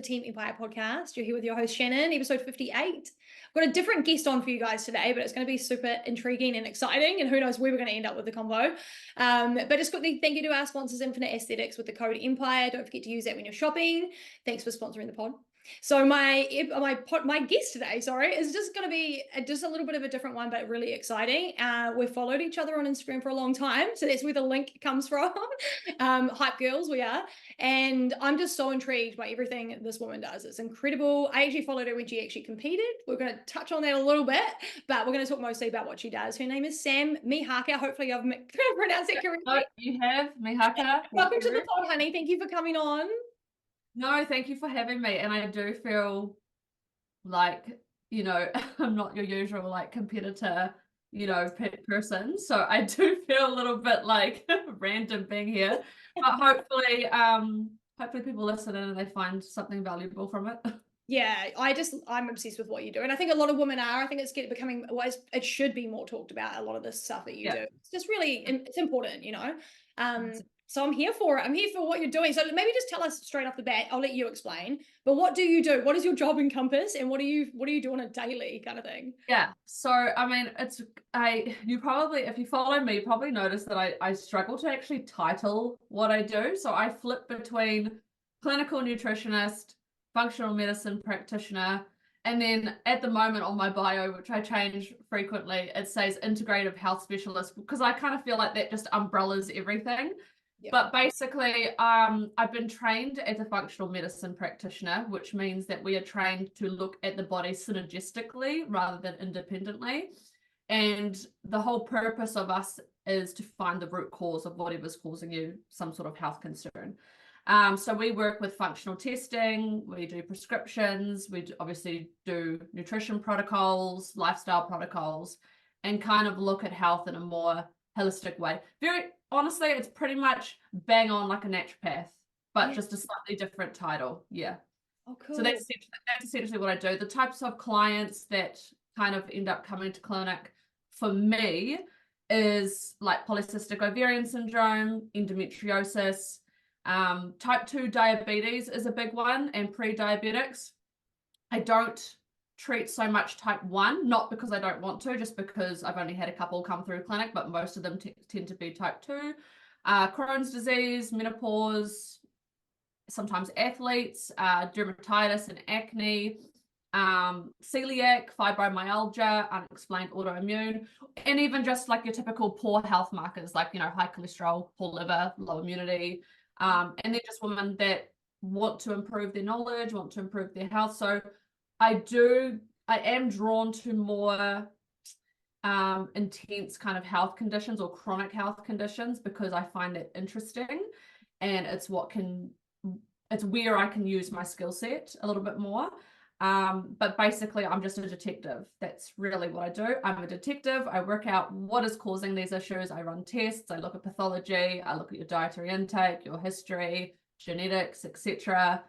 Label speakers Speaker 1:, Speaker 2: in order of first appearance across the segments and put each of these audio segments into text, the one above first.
Speaker 1: the Team Empire podcast. You're here with your host, Shannon, episode 58. I've got a different guest on for you guys today, but it's going to be super intriguing and exciting, and who knows where we're going to end up with the convo. But just quickly, thank you to our sponsors, Infinite Aesthetics, with the code EMPIRE. Don't forget to use that when you're shopping. Thanks for sponsoring the pod. So my guest today, is just going to be just a little bit of a different one, but really exciting. We've followed each other on Instagram for a long time, so that's where the link comes from. Hype girls, we are. And I'm just so intrigued by everything this woman does. It's incredible. I actually followed her when she actually competed. We're going to touch on that a little bit, but we're going to talk mostly about what she does. Her name is Sam Mihaka. Hopefully I've pronounced it correctly.
Speaker 2: Oh, you have, Mihaka.
Speaker 1: Welcome to the pod, honey. Thank you for coming on.
Speaker 2: No, thank you for having me. And I do feel like, I'm not your usual competitor, person. So I do feel a little bit like random being here. But hopefully people listen in and they find something valuable from it.
Speaker 1: Yeah, I'm obsessed with what you do. And I think a lot of women are. I think it's becoming, it should be more talked about, a lot of this stuff that you do. It's just really, it's important, So I'm here for it. I'm here for what you're doing. So maybe just tell us straight off the bat. I'll let you explain. But what do you do? What does your job encompass? And what do you do on a daily kind of thing?
Speaker 2: Yeah. So I mean, you probably, if you follow me, you probably notice that I struggle to actually title what I do. So I flip between clinical nutritionist, functional medicine practitioner, and then at the moment on my bio, which I change frequently, it says integrative health specialist, because I kind of feel like that just umbrellas everything. Yep. But basically, I've been trained as a functional medicine practitioner, which means that we are trained to look at the body synergistically rather than independently. And the whole purpose of us is to find the root cause of whatever's causing you some sort of health concern. So we work with functional testing, we do prescriptions, obviously do nutrition protocols, lifestyle protocols, and kind of look at health in a more holistic way. Very honestly, it's pretty much bang on like a naturopath, but just a slightly different title. Yeah.
Speaker 1: Oh, cool.
Speaker 2: So that's essentially what I do. The types of clients that kind of end up coming to clinic for me is like polycystic ovarian syndrome, endometriosis, type 2 diabetes is a big one, and pre-diabetics. I don't treat so much type 1, not because I don't want to, just because I've only had a couple come through clinic, but most of them tend to be type 2. Crohn's disease, menopause, sometimes athletes, dermatitis and acne, celiac, fibromyalgia, unexplained autoimmune, and even just like your typical poor health markers like, high cholesterol, poor liver, low immunity, and then just women that want to improve their knowledge, want to improve their health. So I am drawn to more intense kind of health conditions or chronic health conditions because I find it interesting, and it's where I can use my skill set a little bit more. But basically I'm just a detective. That's really what I do. I'm a detective. I work out what is causing these issues. I run tests. I look at pathology. I look at your dietary intake, your history, genetics, etc.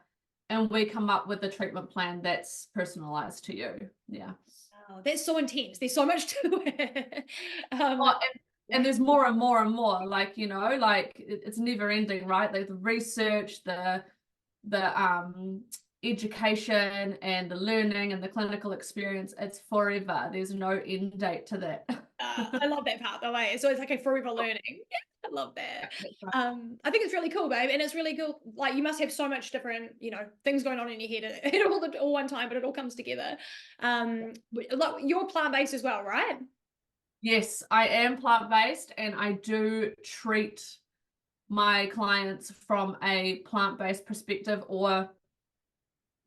Speaker 2: And we come up with a treatment plan that's personalized to you. Yeah.
Speaker 1: Oh, that's so intense. There's so much to it.
Speaker 2: And there's more and more and more, it's never ending, right? Like the research, the education and the learning and the clinical experience, it's forever. There's no end date to that.
Speaker 1: I love that part, the way. So it's like a forever learning. I love that. I think it's really cool, babe. And it's really cool. Like, you must have so much different, things going on in your head at all one time, but it all comes together. Like, you're plant-based as well, right?
Speaker 2: Yes, I am plant-based, and I do treat my clients from a plant-based perspective, or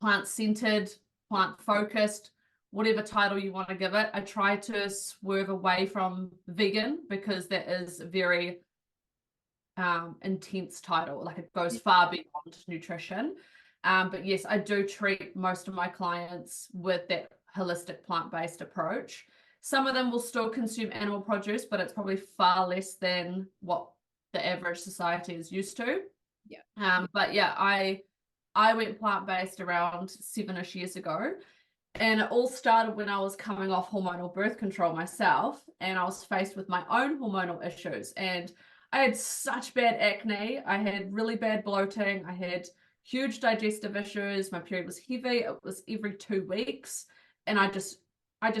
Speaker 2: plant-centered, plant-focused, whatever title you want to give it. I try to swerve away from vegan because that is a very intense title. Like, it goes far beyond nutrition. But yes, I do treat most of my clients with that holistic plant-based approach. Some of them will still consume animal produce, but it's probably far less than what the average society is used to. Yeah. But yeah, I went plant-based around 7-ish years ago, and it all started when I was coming off hormonal birth control myself, and I was faced with my own hormonal issues, and I had such bad acne. I had really bad bloating. I had huge digestive issues. My period was heavy. It was every 2 weeks. And I just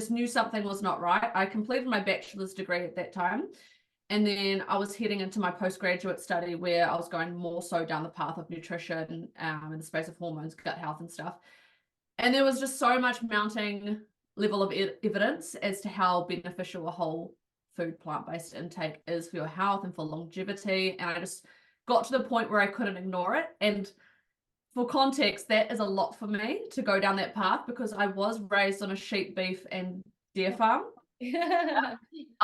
Speaker 2: knew something was not right. I completed my bachelor's degree at that time. And then I was heading into my postgraduate study where I was going more so down the path of nutrition in the space of hormones, gut health and stuff. And there was just so much mounting level of evidence as to how beneficial a whole food plant-based intake is for your health and for longevity. And I just got to the point where I couldn't ignore it. And for context, that is a lot for me to go down that path because I was raised on a sheep, beef and deer farm. I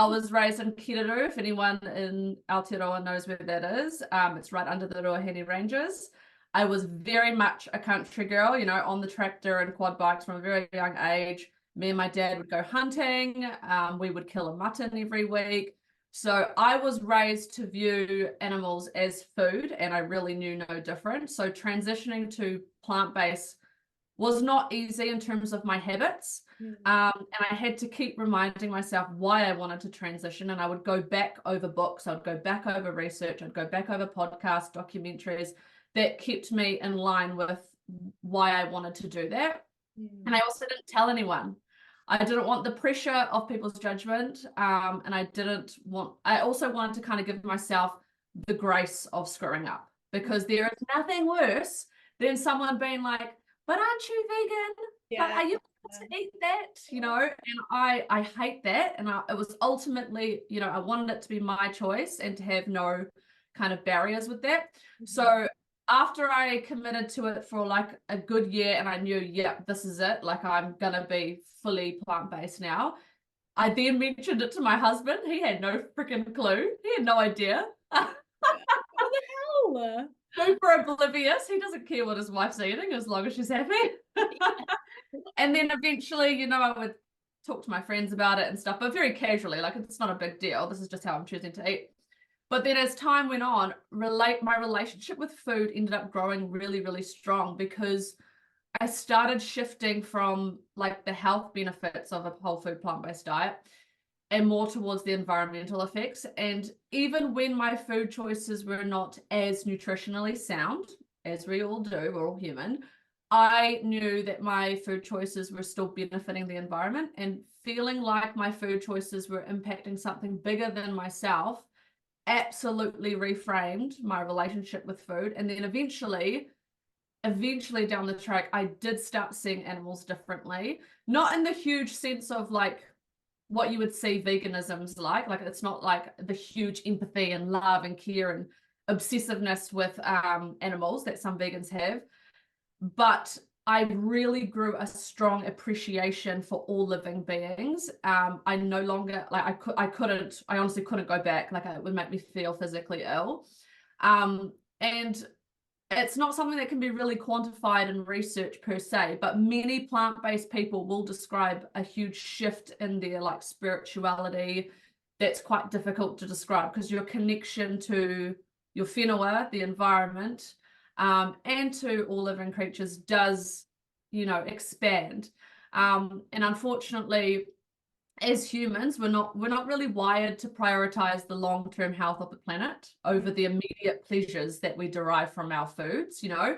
Speaker 2: was raised in Kiruru, if anyone in Aotearoa knows where that is. It's right under the Ruahine Ranges. I was very much a country girl, you know, on the tractor and quad bikes from a very young age. Me and my dad would go hunting. We would kill a mutton every week. So I was raised to view animals as food, and I really knew no different. So transitioning to plant-based was not easy in terms of my habits. And I had to keep reminding myself why I wanted to transition. And I would go back over books. I'd go back over research. I'd go back over podcasts, documentaries that kept me in line with why I wanted to do that. And I also didn't tell anyone. I didn't want the pressure of people's judgment. And I also wanted to kind of give myself the grace of screwing up, because there is nothing worse than someone being like, but aren't you vegan? But are you supposed to eat that? You know, and I hate that. And it was ultimately, you know, I wanted it to be my choice and to have no kind of barriers with that. So after I committed to it for like a good year and I knew, yeah, this is it, like I'm gonna be fully plant-based now, I then mentioned it to my husband. He had no freaking clue. He had no idea.
Speaker 1: What the hell?
Speaker 2: Super oblivious. He doesn't care what his wife's eating as long as she's happy. And then eventually, you know, I would talk to my friends about it and stuff, but very casually, like it's not a big deal. This is just how I'm choosing to eat. But then as time went on, my relationship with food ended up growing really, really strong, because I started shifting from like the health benefits of a whole food plant-based diet and more towards the environmental effects. And even when my food choices were not as nutritionally sound, as we all do, we're all human, I knew that my food choices were still benefiting the environment, and feeling like my food choices were impacting something bigger than myself absolutely reframed my relationship with food. And then eventually down the track, I did start seeing animals differently, not in the huge sense of like what you would see veganism's like it's not like the huge empathy and love and care and obsessiveness with animals that some vegans have, but I really grew a strong appreciation for all living beings. I no longer, like I honestly couldn't go back. Like it would make me feel physically ill. And it's not something that can be really quantified in research per se, but many plant-based people will describe a huge shift in their like spirituality that's quite difficult to describe, because your connection to your whenua, the environment, and to all living creatures does, you know, expand. And unfortunately, as humans, we're not really wired to prioritize the long-term health of the planet over the immediate pleasures that we derive from our foods. You know,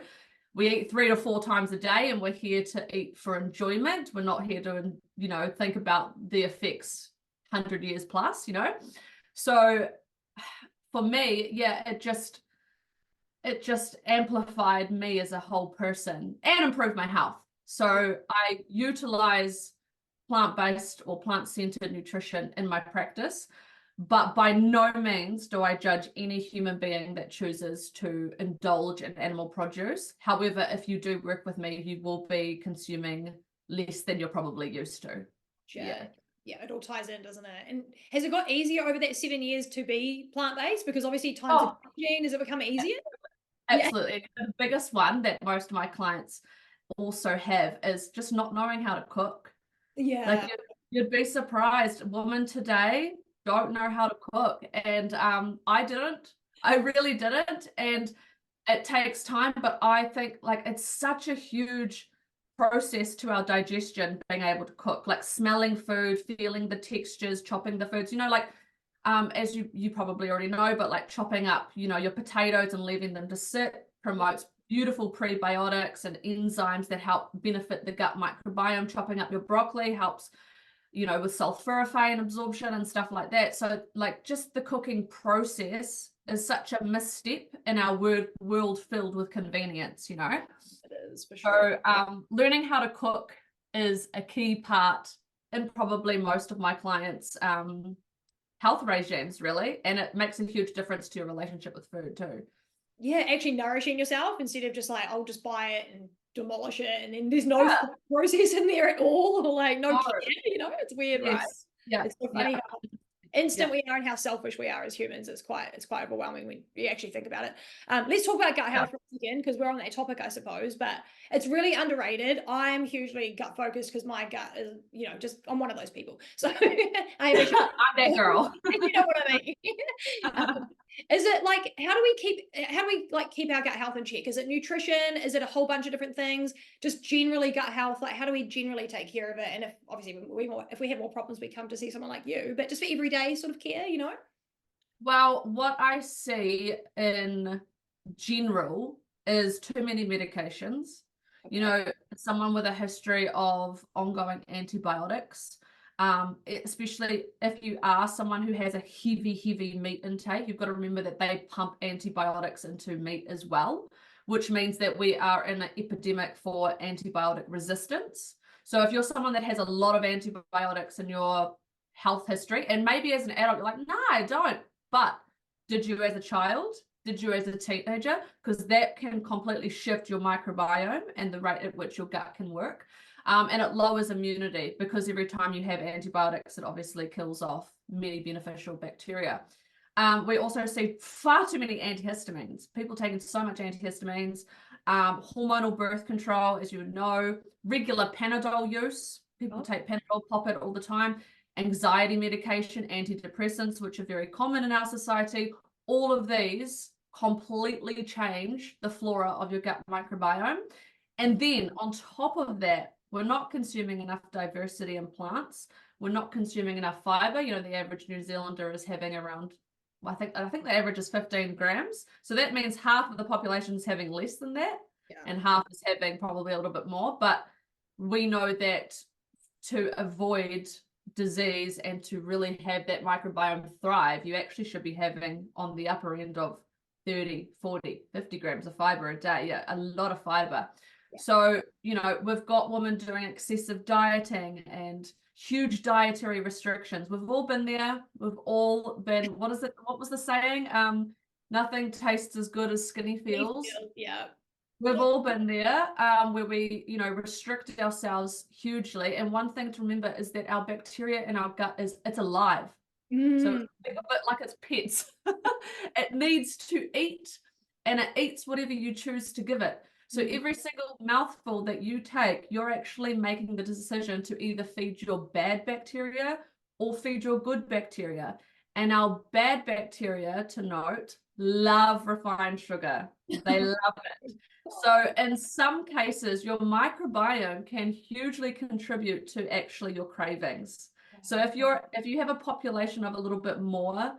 Speaker 2: we eat 3 to 4 times a day, and we're here to eat for enjoyment. We're not here to, you know, think about the effects 100 years plus, you know. So for me, yeah, it just amplified me as a whole person and improved my health. So I utilize plant-based or plant-centered nutrition in my practice, but by no means do I judge any human being that chooses to indulge in animal produce. However, if you do work with me, you will be consuming less than you're probably used to.
Speaker 1: Yeah, it all ties in, doesn't it? And has it got easier over that 7 years to be plant-based? Because obviously times are changing. Has it become easier?
Speaker 2: Absolutely. The biggest one that most of my clients also have is just not knowing how to cook.
Speaker 1: Yeah.
Speaker 2: Like you'd be surprised. Women today don't know how to cook. And I really didn't. And it takes time, but I think like it's such a huge process to our digestion, being able to cook, like smelling food, feeling the textures, chopping the foods, you know, like as you probably already know, but like chopping up, you know, your potatoes and leaving them to sit promotes beautiful prebiotics and enzymes that help benefit the gut microbiome. Chopping up your broccoli helps, you know, with sulforaphane absorption and stuff like that. So like just the cooking process is such a misstep in our world filled with convenience, you know.
Speaker 1: It is for sure.
Speaker 2: So learning how to cook is a key part in probably most of my clients' health regimes, really, and it makes a huge difference to your relationship with food too.
Speaker 1: Yeah, actually nourishing yourself instead of just like, I'll just buy it and demolish it, and then there's no process in there at all, or like no care, you know, it's weird, right?
Speaker 2: Yeah.
Speaker 1: It's so funny how instant we are and how selfish we are as humans. It's quite overwhelming when you actually think about it. Let's talk about gut health for a second, because we're on that topic, I suppose, but it's really underrated. I'm hugely gut focused because my gut is, you know, just, I'm one of those people. So I'm
Speaker 2: that girl.
Speaker 1: You know what I mean? Is it like, how do we like keep our gut health in check? Is it nutrition? Is it a whole bunch of different things? Just generally gut health? Like, how do we generally take care of it? And if obviously if we have more problems, we come to see someone like you, but just for everyday sort of care, you know?
Speaker 2: Well, what I see in general is too many medications. Okay. You know, someone with a history of ongoing antibiotics, especially if you are someone who has a heavy meat intake, you've got to remember that they pump antibiotics into meat as well, which means that we are in an epidemic for antibiotic resistance. So if you're someone that has a lot of antibiotics in your health history, and maybe as an adult, you're like, no, I don't. But did you as a child? Did you as a teenager? Because that can completely shift your microbiome and the rate at which your gut can work. And it lowers immunity, because every time you have antibiotics, it obviously kills off many beneficial bacteria. We also see far too many antihistamines. People taking so much antihistamines, hormonal birth control, as you would know, regular Panadol use. People take Panadol, pop it all the time. Anxiety medication, antidepressants, which are very common in our society. All of these completely change the flora of your gut microbiome. And then on top of that, we're not consuming enough diversity in plants. We're not consuming enough fiber. You know, the average New Zealander is having around, I think the average is 15 grams. So that means half of the population is having less than that, and half is having probably a little bit more. But we know that to avoid disease and to really have that microbiome thrive, you actually should be having on the upper end of 30, 40, 50 grams of fiber a day. Yeah, a lot of fiber. So, you know, we've got women doing excessive dieting and huge dietary restrictions. We've all been there. We've all been, what was the saying? Nothing tastes as good as skinny feels.
Speaker 1: Yeah.
Speaker 2: We've all been there, where we, you know, restrict ourselves hugely. And one thing to remember is that our bacteria in our gut it's alive. So think of it like it's pets. It needs to eat, and it eats whatever you choose to give it. So every single mouthful that you take, you're actually making the decision to either feed your bad bacteria or feed your good bacteria. And our bad bacteria, to note, love refined sugar. They love it. So in some cases, your microbiome can hugely contribute to actually your cravings. So if you have a population of a little bit more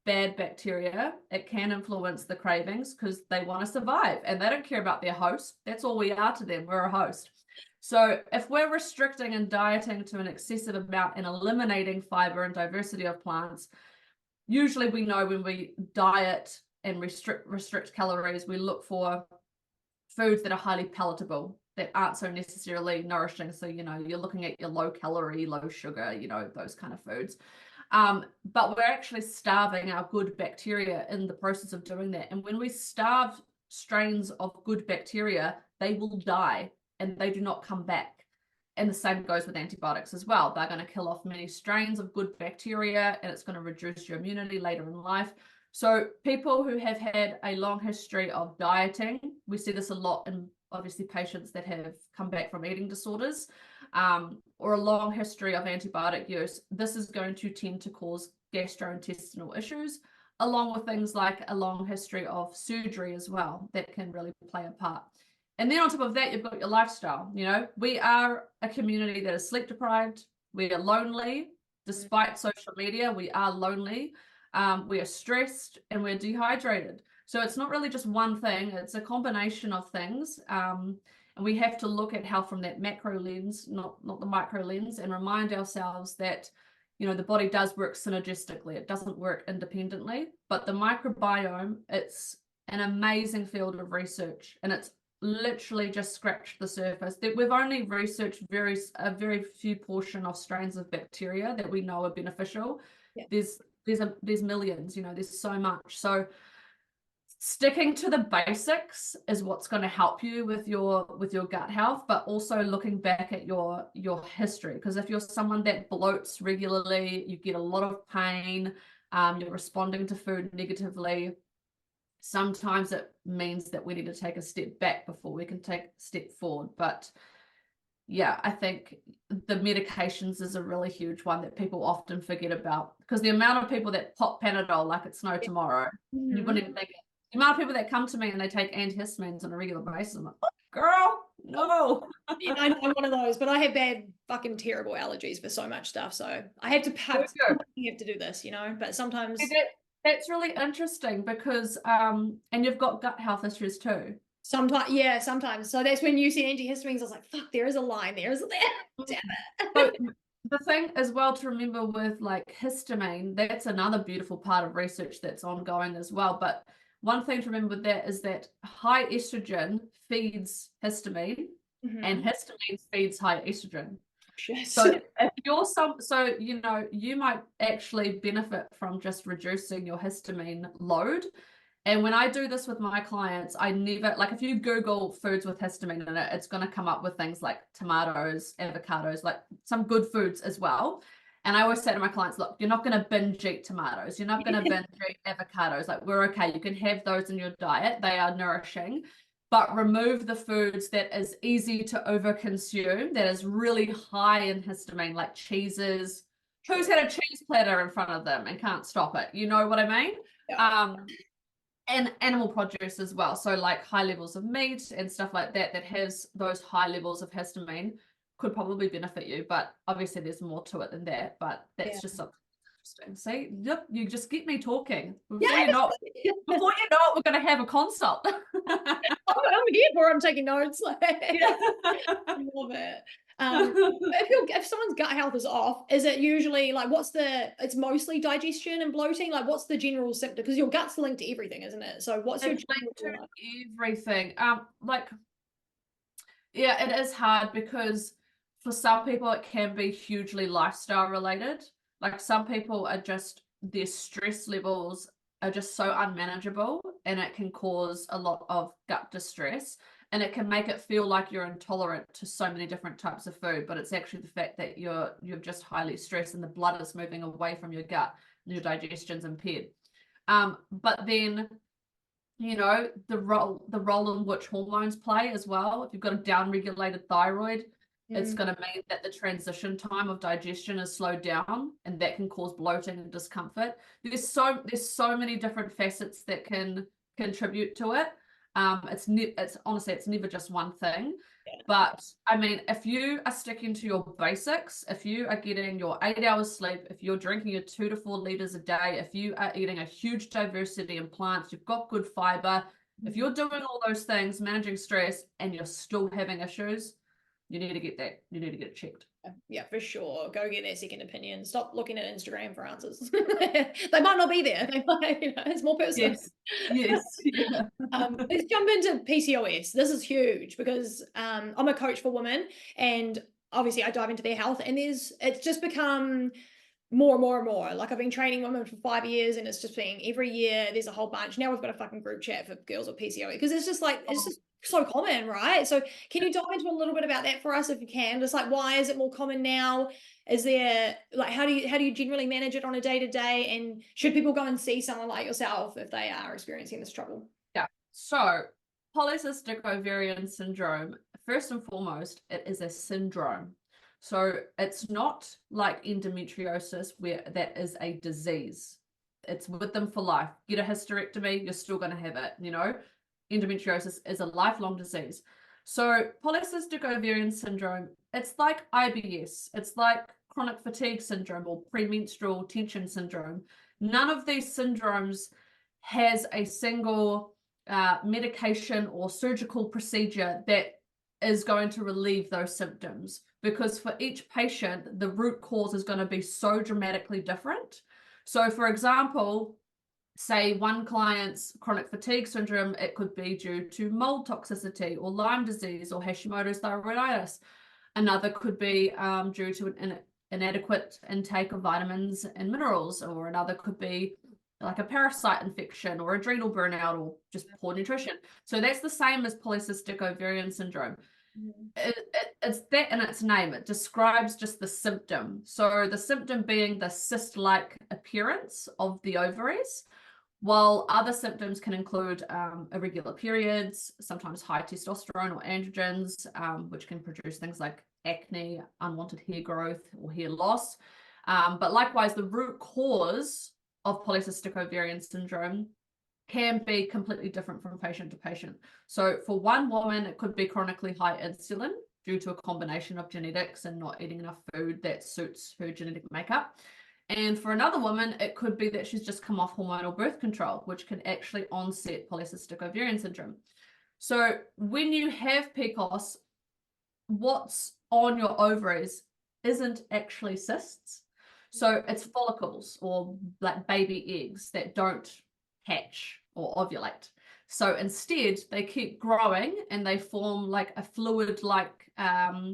Speaker 2: bad bacteria, it can influence the cravings, because they want to survive and they don't care about their host. That's all we are to them. We're a host. So if we're restricting and dieting to an excessive amount and eliminating fiber and diversity of plants, usually we know when we diet and restrict calories, we look for foods that are highly palatable, that aren't so necessarily nourishing. So, you know, you're looking at your low calorie, low sugar, you know, those kind of foods. But we're actually starving our good bacteria in the process of doing that. And when we starve strains of good bacteria, they will die and they do not come back. And the same goes with antibiotics as well. They're going to kill off many strains of good bacteria, and it's going to reduce your immunity later in life. So people who have had a long history of dieting, we see this a lot in obviously patients that have come back from eating disorders, or a long history of antibiotic use. This is going to tend to cause gastrointestinal issues, along with things like a long history of surgery as well, that can really play a part. And then on top of that, you've got your lifestyle. You know, we are a community that is sleep deprived. We are lonely. Despite social media, we are lonely. We are stressed and we're dehydrated. So it's not really just one thing, it's a combination of things. And we have to look at health from that macro lens, not the micro lens, and remind ourselves that, you know, the body does work synergistically. It doesn't work independently. But the microbiome, it's an amazing field of research, and it's literally just scratched the surface. That we've only researched a very few portion of strains of bacteria that we know are beneficial.
Speaker 1: Yeah.
Speaker 2: There's millions, you know, there's so much. So sticking to the basics is what's going to help you with your gut health, but also looking back at your history, because if you're someone that bloats regularly, you get a lot of pain, you're responding to food negatively, sometimes it means that we need to take a step back before we can take a step forward. But yeah, I think the medications is a really huge one that people often forget about, because the amount of people that pop Panadol like it's no tomorrow, you wouldn't even think it. The amount of people that come to me and they take antihistamines on a regular basis, I'm like, oh, girl, no.
Speaker 1: Yeah, I know, I'm one of those, but I have bad, fucking terrible allergies for so much stuff. So I have to do this, you know, but sometimes.
Speaker 2: That's really interesting because, and you've got gut health issues too.
Speaker 1: Sometimes, yeah, sometimes. So that's when you see antihistamines, I was like, fuck, there is a line there, isn't there? Damn it.
Speaker 2: But the thing as well to remember with like histamine, that's another beautiful part of research that's ongoing as well. But one thing to remember with that is that high estrogen feeds histamine, and histamine feeds high estrogen.
Speaker 1: Yes.
Speaker 2: So if you're so you know, you might actually benefit from just reducing your histamine load. And when I do this with my clients, I never, like, if you Google foods with histamine in it, it's going to come up with things like tomatoes, avocados, like some good foods as well. And I always say to my clients, look, you're not going to binge eat tomatoes. You're not going to binge eat avocados. Like, we're okay. You can have those in your diet. They are nourishing. But remove the foods that is easy to overconsume, that is really high in histamine, like cheeses. Who's had a cheese platter in front of them and can't stop it? You know what I mean?
Speaker 1: Yeah.
Speaker 2: And animal produce as well. So like high levels of meat and stuff like that has those high levels of histamine could probably benefit you. But obviously there's more to it than that. But that's just something interesting. See, yep, you just get me talking. Before you know it, we're going to have a consult.
Speaker 1: I'm here for it. I'm taking notes. I love it. If someone's gut health is off, is it usually like it's mostly digestion and bloating? Like, what's the general symptom? Because your gut's linked to everything, isn't it? So what's your
Speaker 2: linked to everything? Like, yeah, it is hard because for some people it can be hugely lifestyle related. Like, some people are just, their stress levels are just so unmanageable, and it can cause a lot of gut distress, and it can make it feel like you're intolerant to so many different types of food, but it's actually the fact that you're just highly stressed and the blood is moving away from your gut and your digestion's impaired. But then, you know, the role in which hormones play as well. If you've got a down-regulated thyroid, it's going to mean that the transition time of digestion is slowed down, and that can cause bloating and discomfort. There's so many different facets that can contribute to it. It's honestly, it's never just one thing. Yeah. But I mean, if you are sticking to your basics, if you are getting your 8 hours sleep, if you're drinking your 2 to 4 liters a day, if you are eating a huge diversity in plants, you've got good fiber, if you're doing all those things, managing stress, and you're still having issues, you need to get it checked.
Speaker 1: Yeah, for sure. Go get that second opinion. Stop looking at Instagram for answers. They might not be there. They might, you know, it's more personal.
Speaker 2: Yes. Yeah.
Speaker 1: Let's jump into PCOS. This is huge because I'm a coach for women, and obviously I dive into their health, and it's just become more and more and more. Like, I've been training women for 5 years, and it's just been every year there's a whole bunch. Now we've got a fucking group chat for girls with PCOS, because it's just like, it's just so common, right? So can you dive into a little bit about that for us if you can? Just like, why is it more common now? Is there, like, how do you generally manage it on a day-to-day, and should people go and see someone like yourself if they are experiencing this trouble?
Speaker 2: Yeah. So polycystic ovarian syndrome, first and foremost, it is a syndrome. So it's not like endometriosis where that is a disease. It's with them for life. Get a hysterectomy, you're still going to have it, you know. Endometriosis is a lifelong disease. So polycystic ovarian syndrome, it's like IBS. It's like chronic fatigue syndrome or premenstrual tension syndrome. None of these syndromes has a single medication or surgical procedure that is going to relieve those symptoms, because for each patient, the root cause is going to be so dramatically different. So for example, say one client's chronic fatigue syndrome, it could be due to mold toxicity or Lyme disease or Hashimoto's thyroiditis. Another could be due to an inadequate intake of vitamins and minerals, or another could be like a parasite infection or adrenal burnout or just poor nutrition. So that's the same as polycystic ovarian syndrome. It's that in its name. It describes just the symptom. So the symptom being the cyst-like appearance of the ovaries, while other symptoms can include irregular periods, sometimes high testosterone or androgens, which can produce things like acne, unwanted hair growth, or hair loss. But likewise, the root cause of polycystic ovarian syndrome can be completely different from patient to patient. So for one woman, it could be chronically high insulin due to a combination of genetics and not eating enough food that suits her genetic makeup. And for another woman, it could be that she's just come off hormonal birth control, which can actually onset polycystic ovarian syndrome. So when you have PCOS, what's on your ovaries isn't actually cysts. So it's follicles or like baby eggs that don't hatch or ovulate. So instead, they keep growing and they form like a fluid-like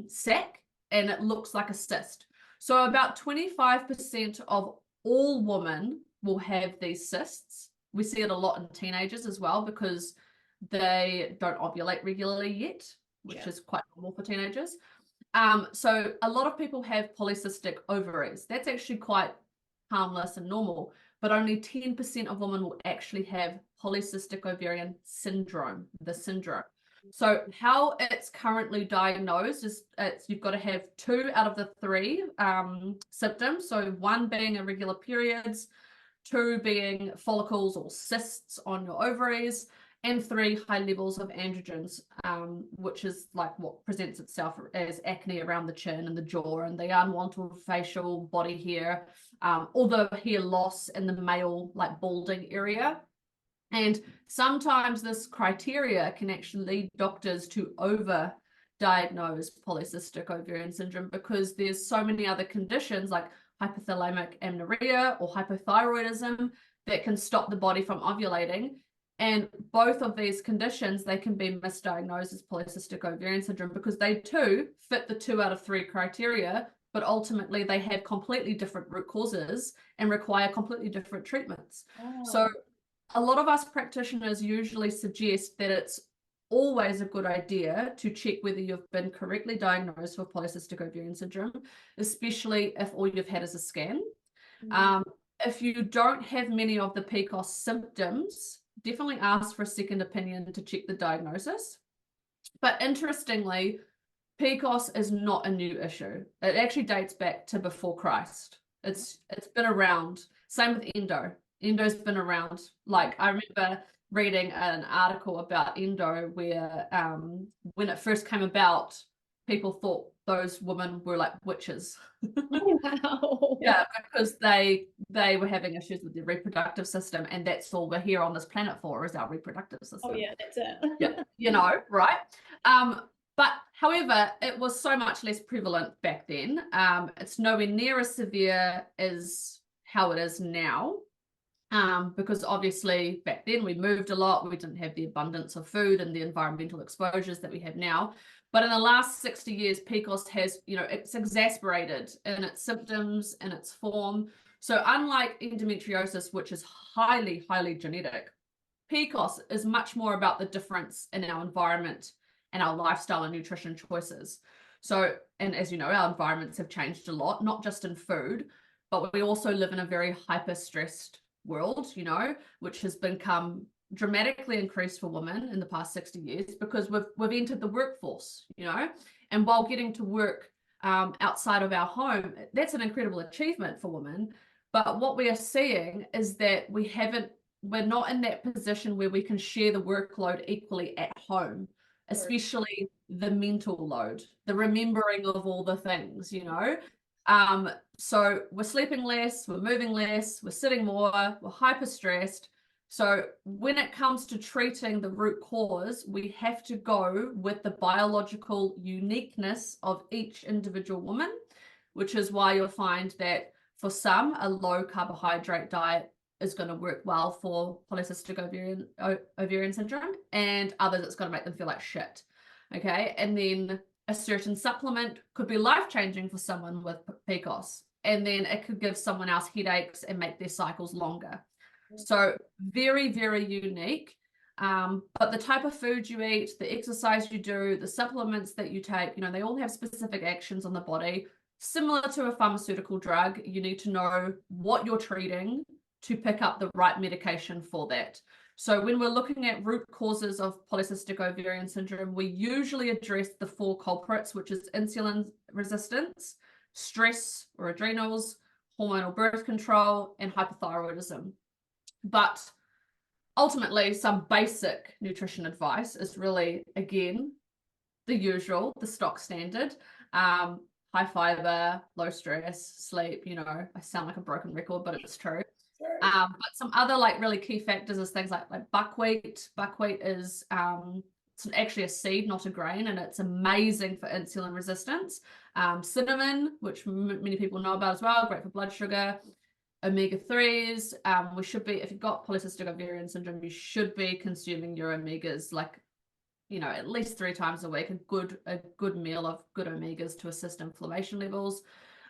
Speaker 2: sac, and it looks like a cyst. So about 25% of all women will have these cysts. We see it a lot in teenagers as well, because they don't ovulate regularly yet, which is quite normal for teenagers. So a lot of people have polycystic ovaries. That's actually quite harmless and normal, but only 10% of women will actually have polycystic ovarian syndrome, the syndrome. So how it's currently diagnosed is you've got to have 2 out of the 3 symptoms. So 1 being irregular periods, 2 being follicles or cysts on your ovaries, and 3 high levels of androgens, which is like what presents itself as acne around the chin and the jaw and the unwanted facial body hair, or the hair loss in the male like balding area. And sometimes this criteria can actually lead doctors to over-diagnose polycystic ovarian syndrome, because there's so many other conditions like hypothalamic amenorrhea or hypothyroidism that can stop the body from ovulating. And both of these conditions, they can be misdiagnosed as polycystic ovarian syndrome, because they too fit the 2 out of 3 criteria, but ultimately they have completely different root causes and require completely different treatments. Oh. So a lot of us practitioners usually suggest that it's always a good idea to check whether you've been correctly diagnosed with polycystic ovarian syndrome, especially if all you've had is a scan. If you don't have many of the PCOS symptoms, definitely ask for a second opinion to check the diagnosis. But interestingly, PCOS is not a new issue. It actually dates back to before Christ. It's been around. Same with endo. Endo's been around. Like, I remember reading an article about endo where when it first came about, people thought those women were like witches. Wow. Yeah, because they were having issues with their reproductive system, and that's all we're here on this planet for, is our reproductive system.
Speaker 1: Oh yeah, that's it.
Speaker 2: Yeah, you know, right? But however, it was so much less prevalent back then. It's nowhere near as severe as how it is now. Because obviously back then we moved a lot, we didn't have the abundance of food and the environmental exposures that we have now. But in the last 60 years, PCOS has, you know, it's exacerbated in its symptoms and its form. So unlike endometriosis, which is highly, highly genetic, PCOS is much more about the difference in our environment and our lifestyle and nutrition choices. So, and as you know, our environments have changed a lot, not just in food, but we also live in a very hyper-stressed world, you know, which has become dramatically increased for women in the past 60 years because we've entered the workforce, you know, and while getting to work outside of our home, that's an incredible achievement for women. But what we are seeing is that we're not in that position where we can share the workload equally at home, especially the mental load, the remembering of all the things, you know. So we're sleeping less, we're moving less, we're sitting more, we're hyper stressed. So when it comes to treating the root cause, we have to go with the biological uniqueness of each individual woman, which is why you'll find that for some, a low carbohydrate diet is going to work well for polycystic ovarian syndrome, and others it's going to make them feel like shit. Okay. And then a certain supplement could be life-changing for someone with PCOS, and then it could give someone else headaches and make their cycles longer. So very, very unique. But the type of food you eat, the exercise you do, the supplements that you take, you know, they all have specific actions on the body. Similar to a pharmaceutical drug, you need to know what you're treating to pick up the right medication for that. So when we're looking at root causes of polycystic ovarian syndrome, we usually address the 4 culprits, which is insulin resistance, stress or adrenals, hormonal birth control, and hypothyroidism. But ultimately, some basic nutrition advice is really, again, the usual, the stock standard. High fiber, low stress, sleep, you know, I sound like a broken record, but it's true. But some other like really key factors is things like buckwheat. Buckwheat is it's actually a seed, not a grain, and it's amazing for insulin resistance. Cinnamon, which many people know about as well, great for blood sugar. Omega-3s, we should be, if you've got polycystic ovarian syndrome, you should be consuming your omegas like, you know, at least 3 times a week, a good meal of good omegas to assist inflammation levels.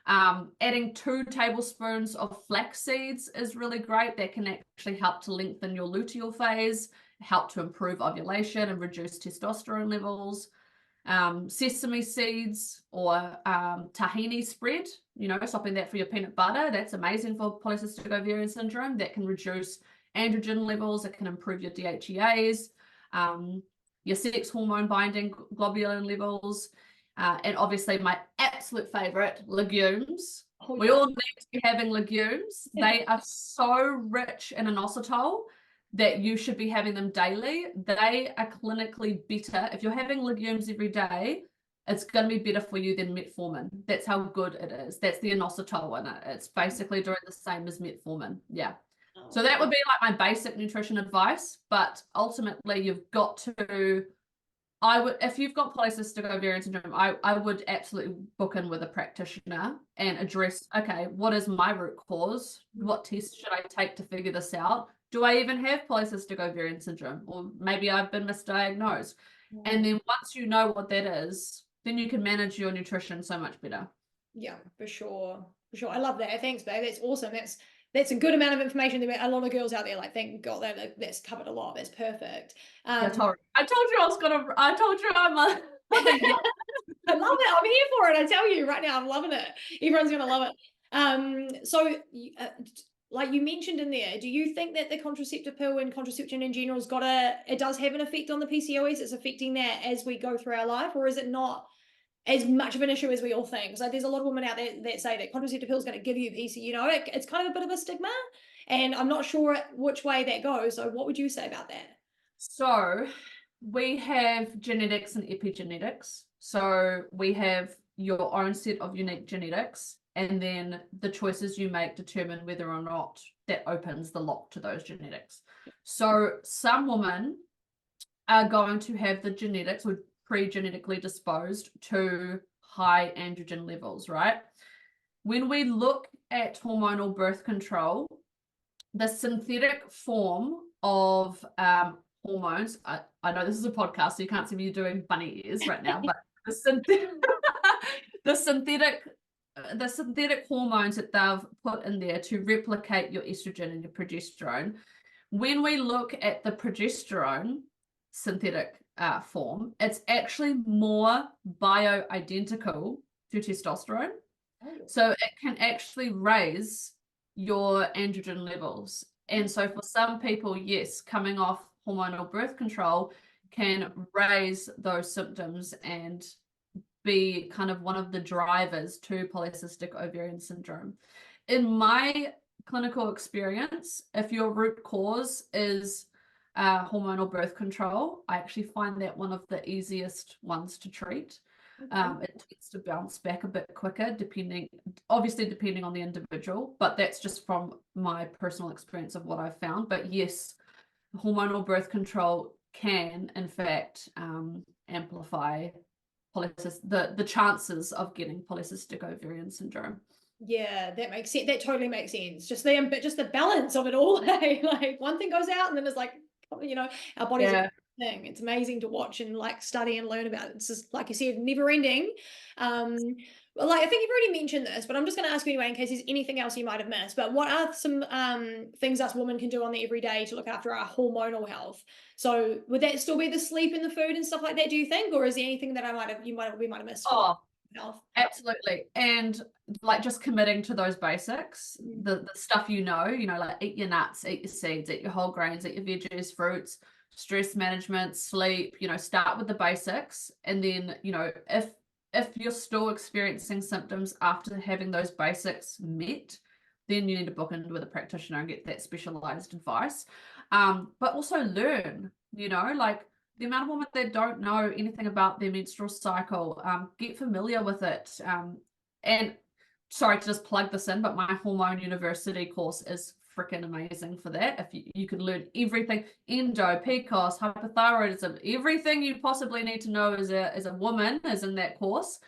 Speaker 2: Adding 2 tablespoons of flax seeds is really great. That can actually help to lengthen your luteal phase, help to improve ovulation and reduce testosterone levels. Sesame seeds or tahini spread, you know, swapping that for your peanut butter, that's amazing for polycystic ovarian syndrome. That can reduce androgen levels, it can improve your DHEAs, your sex hormone binding globulin levels, and obviously my absolute favorite, legumes. We all need to be having legumes. They are so rich in inositol that you should be having them daily. They are clinically better. If you're having legumes every day, it's going to be better for you than metformin. That's how good it is. That's the inositol in it. It's basically doing the same as metformin. Yeah. So that would be like my basic nutrition advice. But ultimately, you've got to, if you've got polycystic ovarian syndrome, I would absolutely book in with a practitioner and address, okay, what is my root cause? What tests should I take to figure this out? Do I even have polycystic ovarian syndrome? Or maybe I've been misdiagnosed. And then once you know what that is, then you can manage your nutrition so much better.
Speaker 1: Yeah, for sure. For sure. I love that. Thanks, babe. That's awesome. That's a good amount of information. There are a lot of girls out there like, thank God that's covered a lot. That's perfect.
Speaker 2: I told you I was gonna. I told you I'm a.
Speaker 1: I love it. I'm here for it. I tell you right now, I'm loving it. Everyone's gonna love it. So like you mentioned in there, do you think that the contraceptive pill and contraception in general it does have an effect on the PCOS? It's affecting that as we go through our life, or is it not as much of an issue as we all think? So there's a lot of women out there that say that contraceptive pill is going to give you PC, you know, it's kind of a bit of a stigma, and I'm not sure which way that goes. So what would you say about that?
Speaker 2: So we have genetics and epigenetics. So we have your own set of unique genetics, and then the choices you make determine whether or not that opens the lock to those genetics. So some women are going to have the genetics or pre-genetically disposed to high androgen levels, right? When we look at hormonal birth control, the synthetic form of hormones, I know this is a podcast, so you can't see me doing bunny ears right now, but the synthetic hormones that they've put in there to replicate your estrogen and your progesterone, when we look at the progesterone synthetic form, it's actually more bioidentical to testosterone. So it can actually raise your androgen levels. And so for some people, yes, coming off hormonal birth control can raise those symptoms and be kind of one of the drivers to polycystic ovarian syndrome. In my clinical experience, if your root cause is hormonal birth control, I actually find that one of the easiest ones to treat. Okay. It tends to bounce back a bit quicker, depending on the individual, but that's just from my personal experience of what I've found. But yes, hormonal birth control can in fact amplify the chances of getting polycystic ovarian syndrome.
Speaker 1: Yeah, that makes sense. That totally makes sense. Just the balance of it all. Hey, like one thing goes out and then it's like, our bodies are thing. It's amazing to watch and like study and learn about. It's just like you said, never ending. Well, like I think you've already mentioned this, but I'm just going to ask you anyway in case there's anything else you might have missed. But what are some things us women can do on the everyday to look after our hormonal health? So would that still be the sleep and the food and stuff like that, do you think? Or is there anything that we might have missed?
Speaker 2: Oh, absolutely. And like just committing to those basics, the stuff like eat your nuts, eat your seeds, eat your whole grains, eat your veggies, fruits, stress management, sleep, start with the basics. And then, if you're still experiencing symptoms after having those basics met, then you need to book in with a practitioner and get that specialized advice. But also learn, like the amount of women that don't know anything about their menstrual cycle, get familiar with it. And sorry to just plug this in, but my Hormone University course is freaking amazing for that. If you can learn everything, endo, PCOS, hypothyroidism, everything you possibly need to know as a woman is in that course.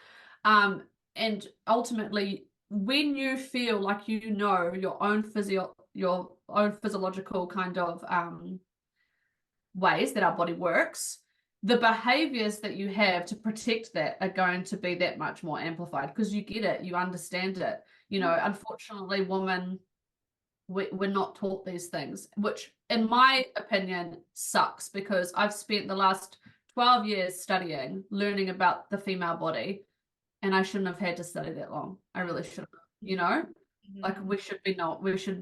Speaker 2: And ultimately, when you feel like your own physiological kind of ways that our body works, the behaviors that you have to protect that are going to be that much more amplified because you get it, you understand it. Unfortunately, women, we're not taught these things, which in my opinion sucks, because I've spent the last 12 years studying, learning about the female body, and I shouldn't have had to study that long. I really shouldn't have, like we should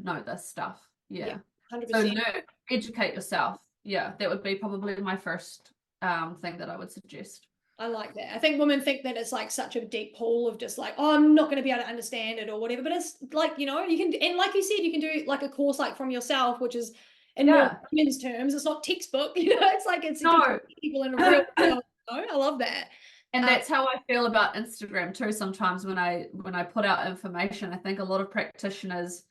Speaker 2: know this stuff. Yeah. 100%. So learn, educate yourself. Yeah, that would be probably my first thing that I would suggest.
Speaker 1: I like that. I think women think that it's like such a deep pool of just like, oh, I'm not going to be able to understand it or whatever. But it's like, you can, and like you said, you can do like a course like from yourself, which is in more women's terms. It's not textbook, it's like it's people in a real world. I love that.
Speaker 2: And that's how I feel about Instagram too. Sometimes when I put out information, I think a lot of practitioners,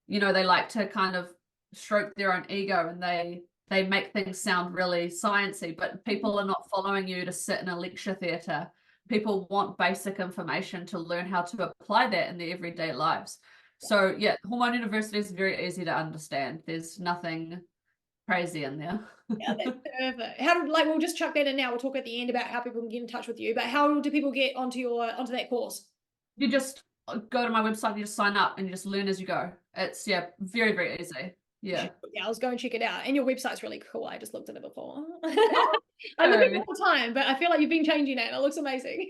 Speaker 2: they like to kind of stroke their own ego and they make things sound really sciencey, but people are not following you to sit in a lecture theatre. People want basic information to learn how to apply that in their everyday lives. So yeah, Hormone University is very easy to understand. There's nothing crazy in there.
Speaker 1: Yeah, that's perfect. We'll just chuck that in now. We'll talk at the end about how people can get in touch with you, but how do people get onto that course?
Speaker 2: You just go to my website, you just sign up and you just learn as you go. It's very, very easy. Yeah,
Speaker 1: I was going to check it out. And your website's really cool. I just looked at it before. I look at it all the time, but I feel like you've been changing it and it looks amazing.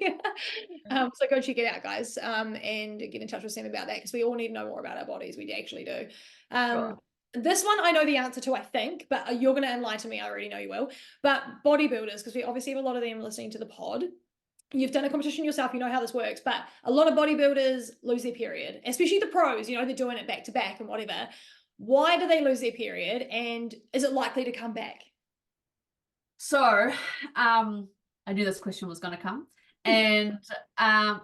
Speaker 1: So go check it out, guys, and get in touch with Sam about that, because we all need to know more about our bodies. We actually do.
Speaker 2: Sure.
Speaker 1: This one I know the answer to, I think, but you're going to enlighten me. I already know you will. But bodybuilders, because we obviously have a lot of them listening to the pod. You've done a competition yourself, you know how this works, but a lot of bodybuilders lose their period, especially the pros, they're doing it back to back and whatever. Why do they lose their period, and is it likely to come back?
Speaker 2: So, I knew this question was going to come, and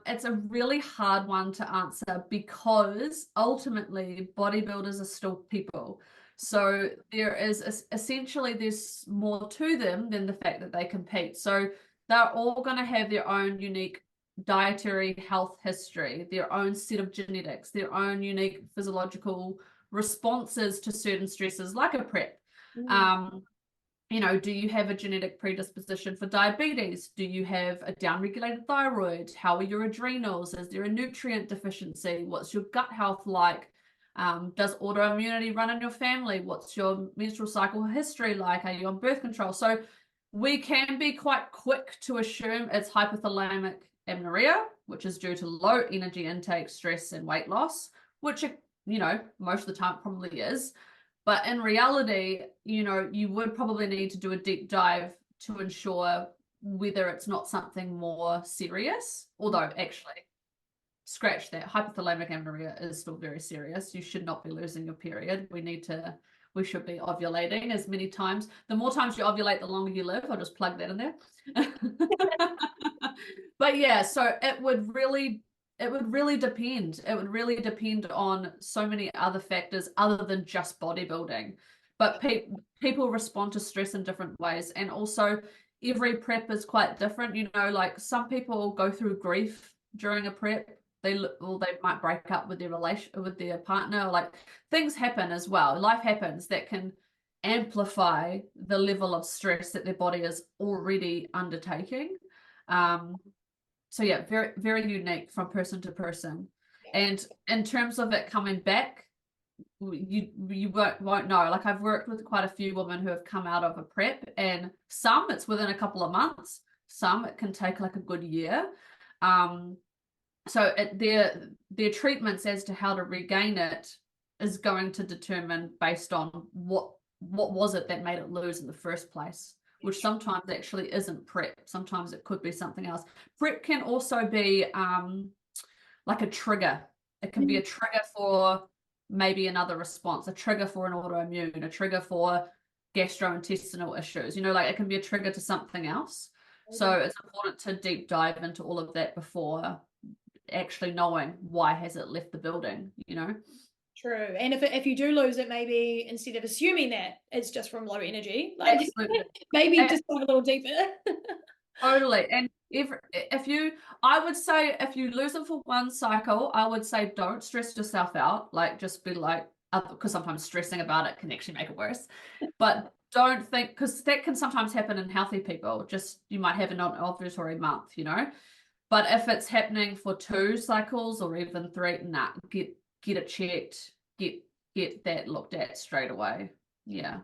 Speaker 2: it's a really hard one to answer, because ultimately bodybuilders are still people. So there is essentially there's more to them than the fact that they compete. So they're all going to have their own unique dietary health history, their own set of genetics, their own unique physiological responses to certain stresses, like a prep. Do you have a genetic predisposition for diabetes? Do you have a downregulated thyroid? How are your adrenals? Is there a nutrient deficiency? What's your gut health like? Does autoimmunity run in your family? What's your menstrual cycle history like? Are you on birth control? So we can be quite quick to assume it's hypothalamic amenorrhea, which is due to low energy intake, stress, and weight loss, which most of the time probably is. But in reality, you would probably need to do a deep dive to ensure whether it's not something more serious. Although actually, scratch that, hypothalamic amenorrhea is still very serious. You should not be losing your period. We should be ovulating as many times. The more times you ovulate, the longer you live. I'll just plug that in there. But yeah, so it would really depend. It would really depend on so many other factors other than just bodybuilding. but people respond to stress in different ways. And also every prep is quite different. You know, like some people go through grief during a prep. They might break up with their partner. Like things happen as well. Life happens that can amplify the level of stress that their body is already undertaking. So yeah, very, very unique from person to person. And in terms of it coming back, you won't know. Like I've worked with quite a few women who have come out of a prep, and some it's within a couple of months, some it can take like a good year. So their treatments as to how to regain it is going to determine based on what was it that made it lose in the first place, which sometimes actually isn't prep. Sometimes it could be something else. Prep can also be like a trigger. It can be a trigger for maybe another response, a trigger for an autoimmune, a trigger for gastrointestinal issues. You know, like it can be a trigger to something else. So it's important to deep dive into all of that before actually knowing why has it left the building, you know?
Speaker 1: True. And if you do lose it, maybe instead of assuming that it's just from low energy, like maybe just dive a little deeper.
Speaker 2: Totally. And I would say if you lose it for one cycle, I would say don't stress yourself out. Like just be like, because sometimes stressing about it can actually make it worse. But don't think, because that can sometimes happen in healthy people. Just you might have a non-ovulatory month, you know. But if it's happening for 2 cycles or even 3, nah, get it checked, get that looked at straight away. Yeah.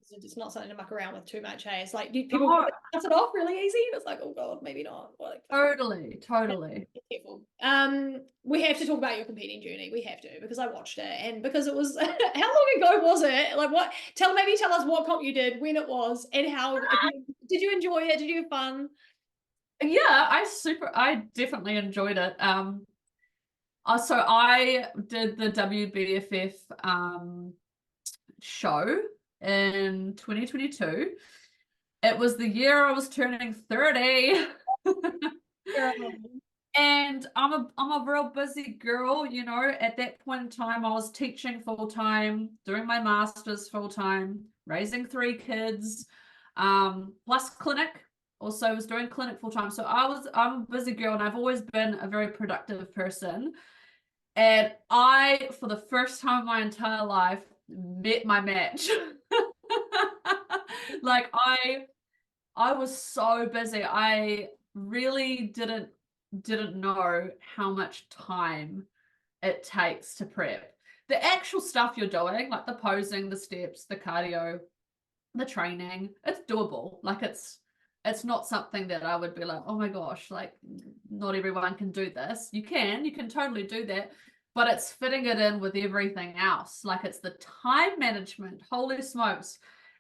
Speaker 1: It's not something to muck around with too much. Hey, it's like people cut it off really easy, and it's like, oh god, maybe not. Like,
Speaker 2: totally.
Speaker 1: Be careful. We have to talk about your competing journey. We have to, because I watched it, and because it was how long ago was it? Like, maybe tell us what comp you did, when it was, and how. Did you enjoy it? Did you have fun?
Speaker 2: Yeah, I definitely enjoyed it. So I did the WBFF show in 2022. It was the year I was turning 30. And I'm a real busy girl, you know. At that point in time, I was teaching full time, doing my master's full time, raising 3 kids, plus clinic. Also was doing clinic full time. So I'm a busy girl, and I've always been a very productive person. And I, for the first time in my entire life, met my match. Like I was so busy. I really didn't know how much time it takes to prep. The actual stuff you're doing, like the posing, the steps, the cardio, the training, it's doable. Like it's not something that I would be like, oh my gosh, like not everyone can do this. You can totally do that, but it's fitting it in with everything else. Like it's the time management, holy smokes.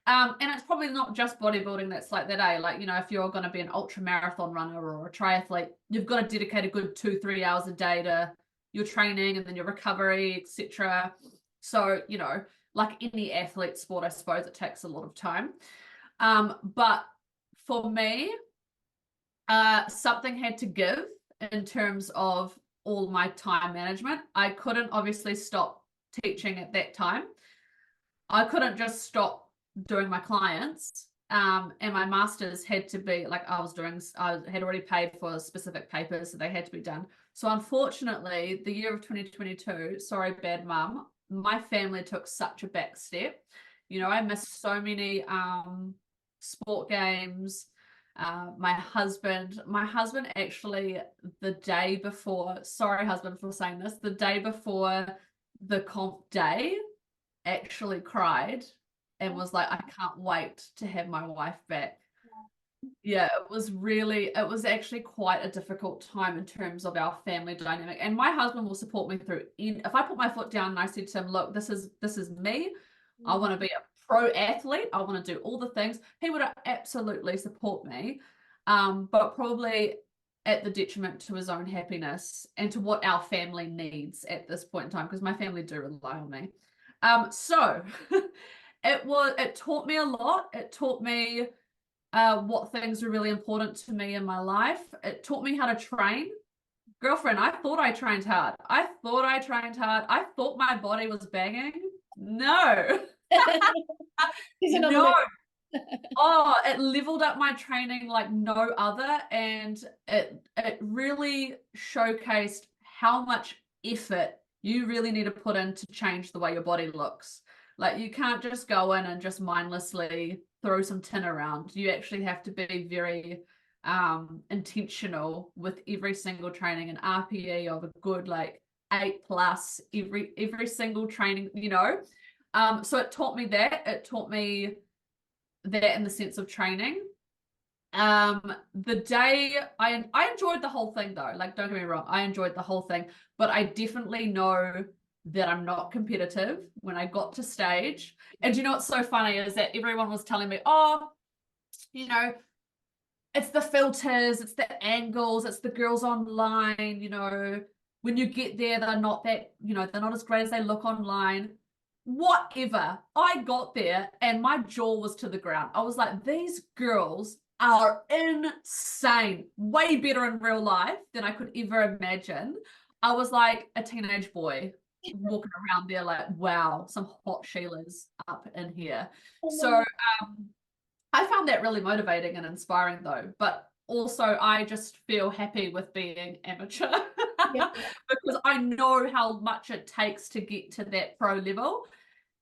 Speaker 2: And it's probably not just bodybuilding that's like that, eh? Like, you know, if you're going to be an ultra marathon runner or a triathlete, you've got to dedicate a good 2-3 hours a day to your training and then your recovery, etc. So, you know, like any athlete sport, I suppose it takes a lot of time. But for me, something had to give in terms of all my time management. I couldn't obviously stop teaching at that time. I couldn't just stop doing my clients. And my masters had to be like I had already paid for specific papers, so they had to be done. So unfortunately, the year of 2022, sorry, bad mum, my family took such a back step. You know, I missed so many sport games. My husband actually, the day before, sorry husband for saying this, the day before the comp day actually cried and was like, I can't wait to have my wife back. Yeah, it was actually quite a difficult time in terms of our family dynamic. And my husband will support me through. If I put my foot down and I said to him, look, this is me. I want to be a pro athlete. I want to do all the things. He would absolutely support me, but probably at the detriment to his own happiness and to what our family needs at this point in time, because my family do rely on me. So it taught me a lot. It taught me what things are really important to me in my life. It taught me how to train. Girlfriend, I thought I trained hard. I thought my body was banging. No.
Speaker 1: Here's another
Speaker 2: No.
Speaker 1: level.
Speaker 2: Oh, it leveled up my training like no other, and it really showcased how much effort you really need to put in to change the way your body looks. Like, you can't just go in and just mindlessly throw some tin around. You actually have to be very intentional with every single training, an RPE of a good like 8+ every single training, you know. So it taught me that. It taught me that in the sense of training. The day I enjoyed the whole thing though, like, don't get me wrong, I enjoyed the whole thing, but I definitely know that I'm not competitive when I got to stage. And you know what's so funny is that everyone was telling me, oh, you know, it's the filters, it's the angles, it's the girls online, you know, when you get there, they're not that, you know, they're not as great as they look online. Whatever. I got there and my jaw was to the ground. I was like, these girls are insane. Way better in real life than I could ever imagine. I was like a teenage boy walking around there like, wow, some hot Sheilas up in here. So I found that really motivating and inspiring though, but also I just feel happy with being amateur because I know how much it takes to get to that pro level,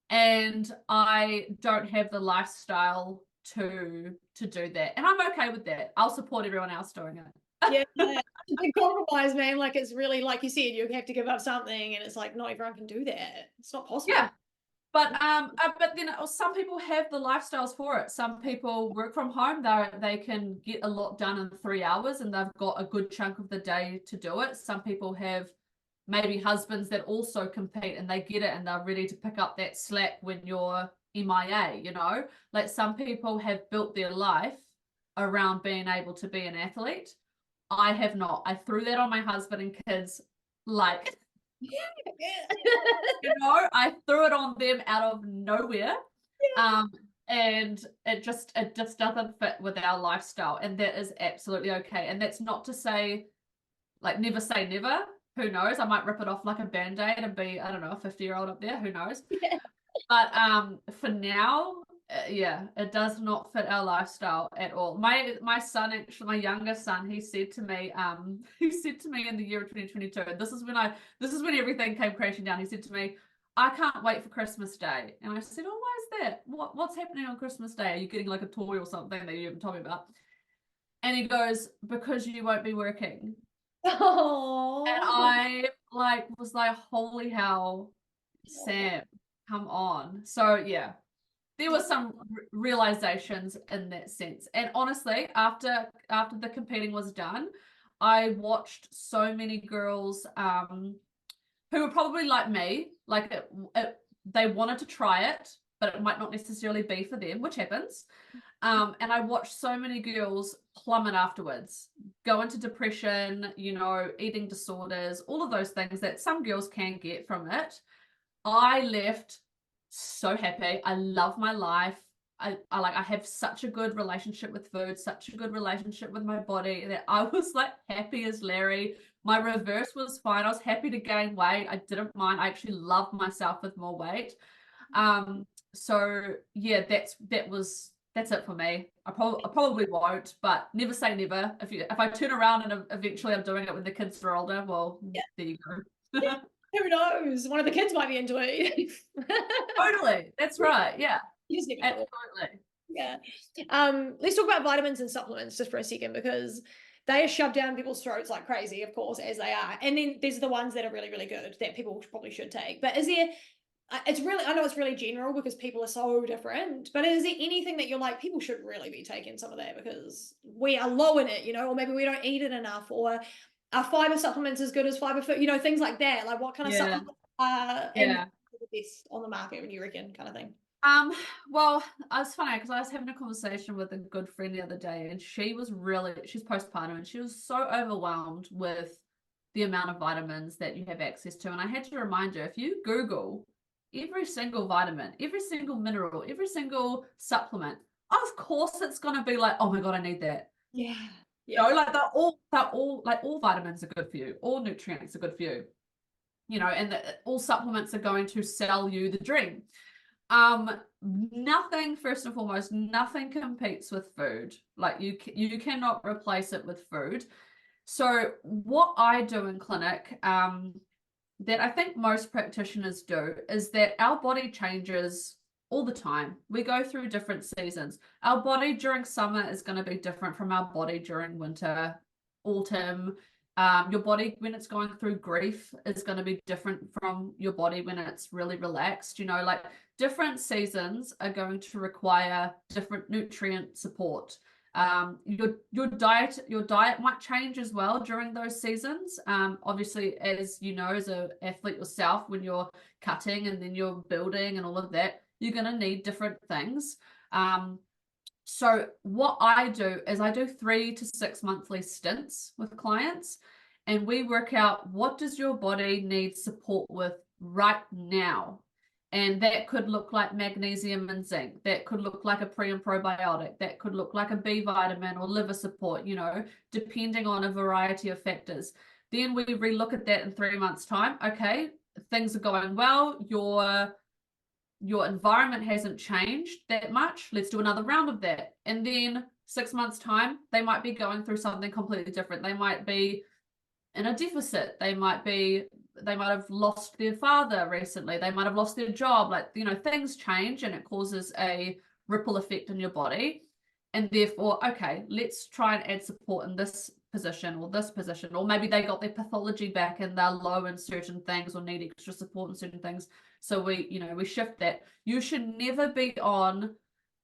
Speaker 2: and I don't have the lifestyle to do that, and I'm okay with that. I'll support everyone else doing it.
Speaker 1: Yeah, it's a compromise, man. Like, it's really, like you said, you have to give up something, and it's like not everyone can do that. It's not possible.
Speaker 2: Yeah. But then some people have the lifestyles for it. Some people work from home. They can get a lot done in 3 hours, and they've got a good chunk of the day to do it. Some people have maybe husbands that also compete, and they get it, and they're ready to pick up that slack when you're MIA, you know? Like, some people have built their life around being able to be an athlete. I have not. I threw that on my husband and kids, like, you know, I threw it on them out of nowhere. And it just doesn't fit with our lifestyle, and that is absolutely okay. And that's not to say, like, never say never. Who knows? I might rip it off like a band-aid and be, I don't know, a 50-year-old up there. Who knows?
Speaker 1: Yeah.
Speaker 2: But for now, yeah, it does not fit our lifestyle at all. My son, actually, my youngest son, he said to me in the year of 2022, and this is when everything came crashing down. He said to me, I can't wait for Christmas Day. And I said, oh, why is that? What's happening on Christmas Day? Are you getting like a toy or something that you haven't told me about? And he goes, because you won't be working.
Speaker 1: Oh.
Speaker 2: And I was like, holy hell, Sam, come on. So yeah, there were some realizations in that sense. And honestly, after the competing was done, I watched so many girls who were probably like me, like they wanted to try it, but it might not necessarily be for them, which happens. And I watched so many girls plummet afterwards, go into depression, you know, eating disorders, all of those things that some girls can get from it. I left so happy. I love my life. I have such a good relationship with food, such a good relationship with my body, that I was like happy as Larry. My reverse was fine. I was happy to gain weight. I didn't mind. I actually loved myself with more weight. So yeah, that's it for me. I probably won't, but never say never. If I turn around and eventually I'm doing it when the kids are older, well, yeah, there you go.
Speaker 1: Who knows? One of the kids might be into it.
Speaker 2: Totally. That's right. Yeah.
Speaker 1: Absolutely. Yeah. Let's talk about vitamins and supplements just for a second, because they are shoved down people's throats like crazy, of course, as they are. And then there's the ones that are really, really good that people probably should take. But is there, I know it's really general because people are so different, but is there anything that you're like, people should really be taking some of that because we are low in it, you know, or maybe we don't eat it enough, or are fiber supplements as good as fiber food, you know, things like that? Like, what kind of supplements are the best on the market, when you reckon, kind of thing?
Speaker 2: Well, it's funny because I was having a conversation with a good friend the other day, and she's postpartum, and she was so overwhelmed with the amount of vitamins that you have access to. And I had to remind her, if you Google every single vitamin, every single mineral, every single supplement, of course it's going to be like, oh my God, I need that.
Speaker 1: Yeah.
Speaker 2: You know, like they're all like, all vitamins are good for you. All nutrients are good for you. You know, and all supplements are going to sell you the dream. Nothing, first and foremost, nothing competes with food. Like you cannot replace it with food. So what I do in clinic, that I think most practitioners do, is that our body changes all the time. We go through different seasons. Our body during summer is going to be different from our body during winter, autumn. Your body when it's going through grief is going to be different from your body when it's really relaxed. You know, like different seasons are going to require different nutrient support. Your diet might change as well during those seasons. Obviously, as you know, as an athlete yourself, when you're cutting and then you're building and all of that, you're going to need different things. So what I do is I do 3 to 6 monthly stints with clients, and we work out what does your body need support with right now. And that could look like magnesium and zinc. That could look like a pre and probiotic. That could look like a B vitamin or liver support, you know, depending on a variety of factors. Then we relook at that in 3 months' time. Okay, things are going well. Your environment hasn't changed that much. Let's do another round of that. And then 6 months' time, they might be going through something completely different. They might be in a deficit. They might have lost their father recently. They might have lost their job. Like, you know, things change and it causes a ripple effect in your body. And therefore, okay, let's try and add support in this position or this position. Or maybe they got their pathology back and they're low in certain things or need extra support in certain things. So we shift that. You should never be on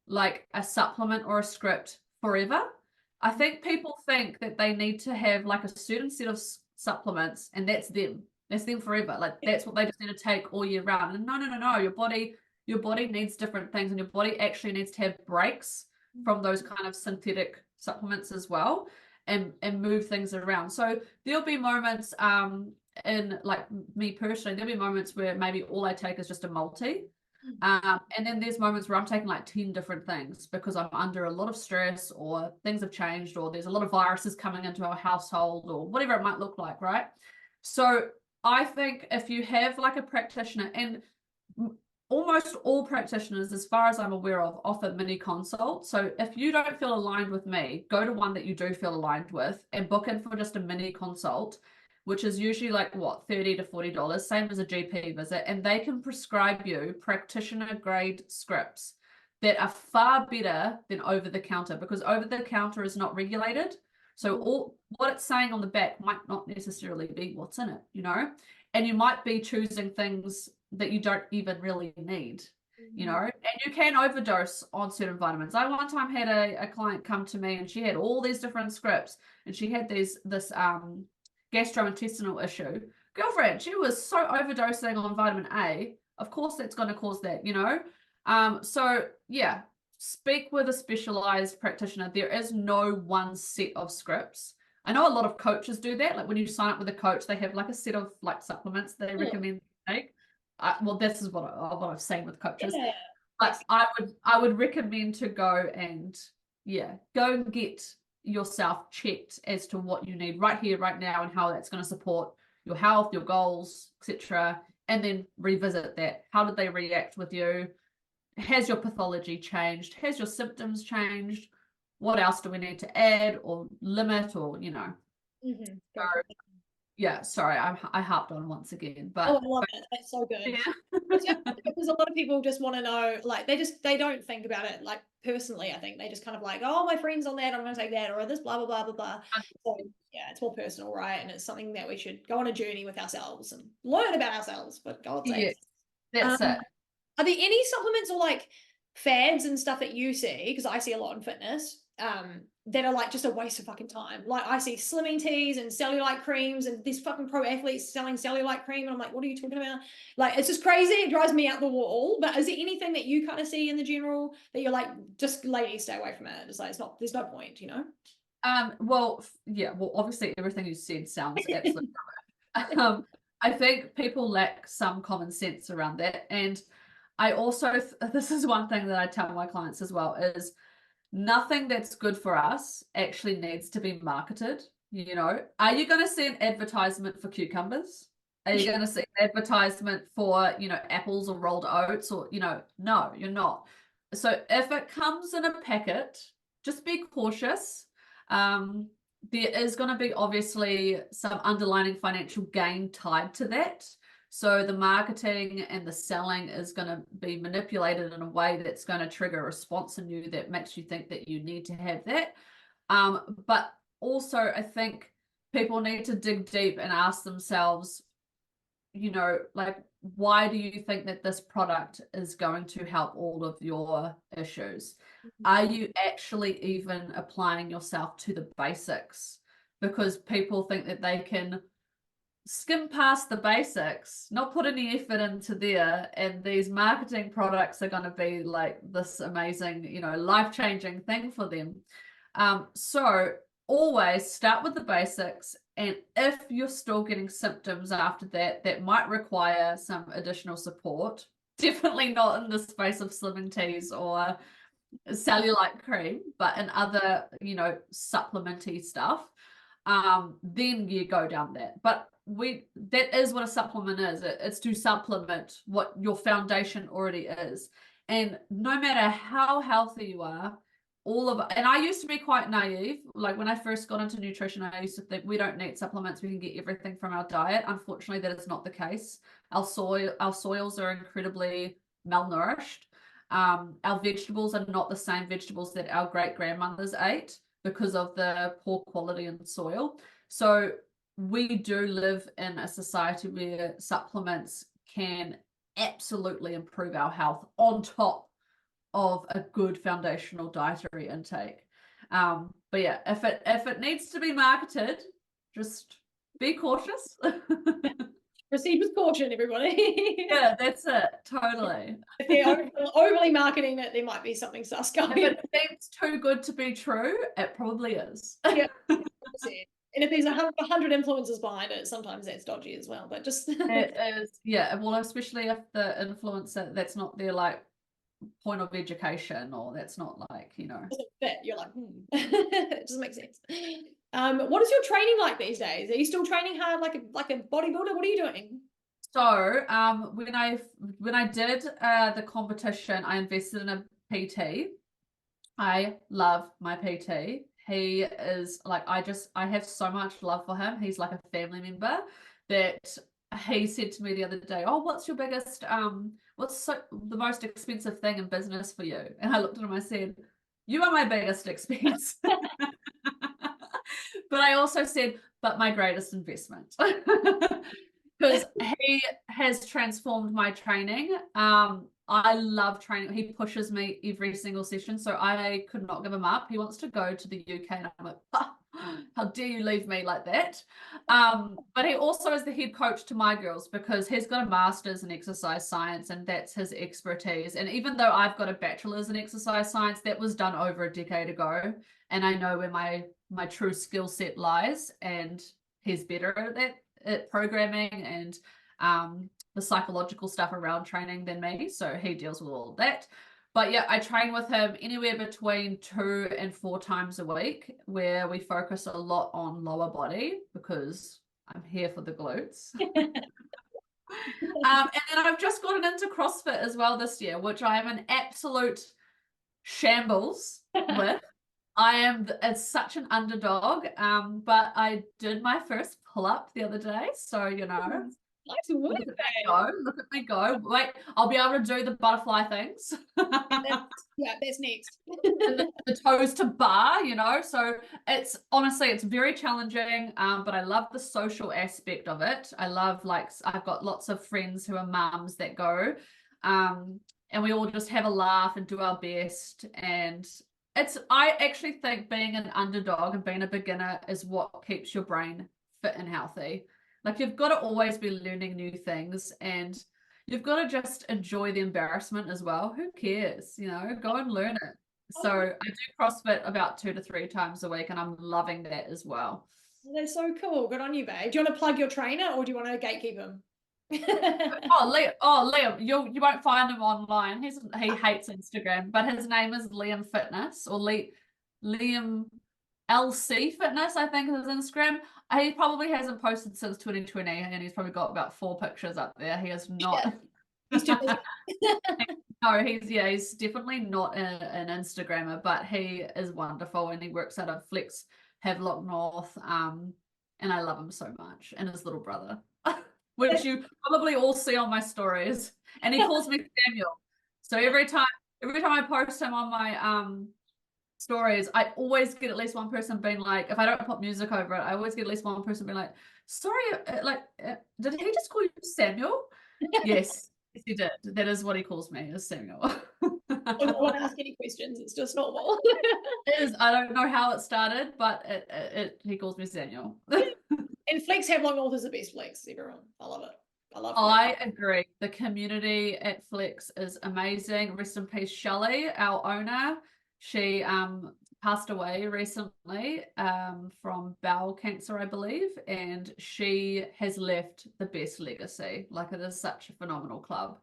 Speaker 2: like a supplement or a script forever. I think people think that they need to have like a certain set of supplements and that's them. That's them forever. Like that's what they just need to take all year round. And no. Your body needs different things, and your body actually needs to have breaks from those kind of synthetic supplements as well, and move things around. So there'll be moments in like me personally, there'll be moments where maybe all I take is just a multi. And then there's moments where I'm taking like 10 different things because I'm under a lot of stress or things have changed or there's a lot of viruses coming into our household or whatever it might look like, right? So I think if you have like a practitioner, and almost all practitioners, as far as I'm aware of, offer mini consults. So if you don't feel aligned with me, go to one that you do feel aligned with and book in for just a mini consult, which is usually like what, $30 to $40, same as a GP visit, and they can prescribe you practitioner grade scripts that are far better than over the counter, because over the counter is not regulated. So all what it's saying on the back might not necessarily be what's in it, you know, and you might be choosing things that you don't even really need, you know, and you can overdose on certain vitamins. I one time had a client come to me and she had all these different scripts and she had this gastrointestinal issue. Girlfriend, she was so overdosing on vitamin A. Of course that's going to cause that, you know. So yeah, speak with a specialized practitioner. There is no one set of scripts. I know a lot of coaches do that. Like when you sign up with a coach, they have like a set of like supplements they recommend you take. Well, this is what I've seen with coaches. Yeah. But I would recommend to go and go and get yourself checked as to what you need right here, right now, and how that's going to support your health, your goals, etc. And then revisit that. How did they react with you? Has your pathology changed? Has your symptoms changed? What else do we need to add or limit, or you know? So, yeah, sorry, I harped on once again, but
Speaker 1: I love it. That's so good. Yeah. Because a lot of people just want to know, like they don't think about it like personally. I think they just kind of like, oh, my friend's on that, I'm going to take that, or this blah blah blah blah blah. So yeah, it's more personal, right? And it's something that we should go on a journey with ourselves and learn about ourselves. But God's sake,
Speaker 2: that's it.
Speaker 1: Are there any supplements or like fads and stuff that you see? Because I see a lot in fitness. That are like just a waste of fucking time. Like I see slimming teas and cellulite creams and these fucking pro athletes selling cellulite cream, and I'm like, what are you talking about? Like it's just crazy. It drives me out the wall. But is there anything that you kind of see in the general that you're like, just ladies, stay away from it? It's like there's no point, you know?
Speaker 2: Well, obviously everything you said sounds absolutely correct. I think people lack some common sense around that, and I also this is one thing that I tell my clients as well is nothing that's good for us actually needs to be marketed. You know, are you going to see an advertisement for cucumbers? Are you going to see an advertisement for, you know, apples or rolled oats or, you know, no, you're not. So if it comes in a packet, just be cautious. There is going to be obviously some underlying financial gain tied to that. So the marketing and the selling is going to be manipulated in a way that's going to trigger a response in you that makes you think that you need to have that. But also I think people need to dig deep and ask themselves, you know, like, why do you think that this product is going to help all of your issues? Are you actually even applying yourself to the basics? Because people think that they can skim past the basics, not put any effort into there, and these marketing products are going to be like this amazing, you know, life-changing thing for them. So always start with the basics, and if you're still getting symptoms after that that might require some additional support, definitely not in the space of slimming teas or cellulite cream, but in other, you know, supplementy stuff, then you go down that. But that is what a supplement is. It's to supplement what your foundation already is. And no matter how healthy you are, and I used to be quite naive. Like when I first got into nutrition, I used to think we don't need supplements, we can get everything from our diet. Unfortunately, that is not the case. Our soils are incredibly malnourished. Our vegetables are not the same vegetables that our great grandmothers ate because of the poor quality in soil. So we do live in a society where supplements can absolutely improve our health on top of a good foundational dietary intake. But yeah, if it needs to be marketed, just be cautious.
Speaker 1: Proceed with caution, everybody.
Speaker 2: Yeah, that's it. Totally.
Speaker 1: If they're overly marketing it, there might be something sus going.
Speaker 2: If it seems too good to be true, it probably is.
Speaker 1: Yeah. And if there's 100 influencers behind it, sometimes that's dodgy as well. But just
Speaker 2: it is, yeah. Well, especially if the influencer, that's not their like point of education, or that's not like, you know,
Speaker 1: doesn't fit. You're like, it doesn't make sense. What is your training like these days? Are you still training hard like a bodybuilder? What are you doing?
Speaker 2: So when I did the competition, I invested in a PT. I love my PT. He is like, I have so much love for him. He's like a family member. That he said to me the other day, oh, what's your biggest what's the most expensive thing in business for you? And I looked at him, I said, you are my biggest expense. But I also said, but my greatest investment. Because he has transformed my training. I love training. He pushes me every single session, so I could not give him up. He wants to go to the UK, and I'm like, oh, how dare you leave me like that? But he also is the head coach to my girls, because he's got a master's in exercise science, and that's his expertise. And even though I've got a bachelor's in exercise science, that was done over a decade ago, and I know where my true skill set lies, and he's better at that, at programming and the psychological stuff around training than me, so he deals with all of that. But yeah, I train with him anywhere between 2 and 4 times a week, where we focus a lot on lower body, because I'm here for the glutes. And then I've just gotten into CrossFit as well this year, which I am an absolute shambles with. It's such an underdog, but I did my first pull-up the other day, so you know.
Speaker 1: Nice work.
Speaker 2: Look at me go. Wait, I'll be able to do the butterfly things.
Speaker 1: That's next.
Speaker 2: And the toes to bar, you know. So it's honestly, it's very challenging, but I love the social aspect of it. I love, like, I've got lots of friends who are mums that go, and we all just have a laugh and do our best. And I actually think being an underdog and being a beginner is what keeps your brain fit and healthy. Like, you've got to always be learning new things, and you've got to just enjoy the embarrassment as well. Who cares? You know, go and learn it. So I do CrossFit about 2 to 3 times a week, and I'm loving that as well.
Speaker 1: That's so cool. Good on you, babe. Do you want to plug your trainer, or do you want to gatekeep him?
Speaker 2: Liam, you won't find him online. He hates Instagram, but his name is Liam Fitness, or Liam LC Fitness, I think, is his Instagram. He probably hasn't posted since 2020, and he's probably got about 4 pictures up there. He is not.
Speaker 1: Yeah, he's too busy.
Speaker 2: No, he's definitely not an Instagrammer, but he is wonderful, and he works out of Flex Havelock North. And I love him so much, and his little brother, which you probably all see on my stories. And he calls me Samuel. So every time I post him on my stories, I always get at least one person being like, if I don't put music over it, I always get at least one person being like, sorry, did he just call you Samuel? Yes, he did. That is what he calls me, is Samuel.
Speaker 1: I don't want to ask any questions. It's just normal.
Speaker 2: I don't know how it started, but he calls me Samuel.
Speaker 1: And Flex Havelock North is the best Flex, everyone. I love it.
Speaker 2: I agree. The community at Flex is amazing. Rest in peace, Shelley, our owner. She passed away recently from bowel cancer, I believe, and she has left the best legacy. Like, it is such a phenomenal club.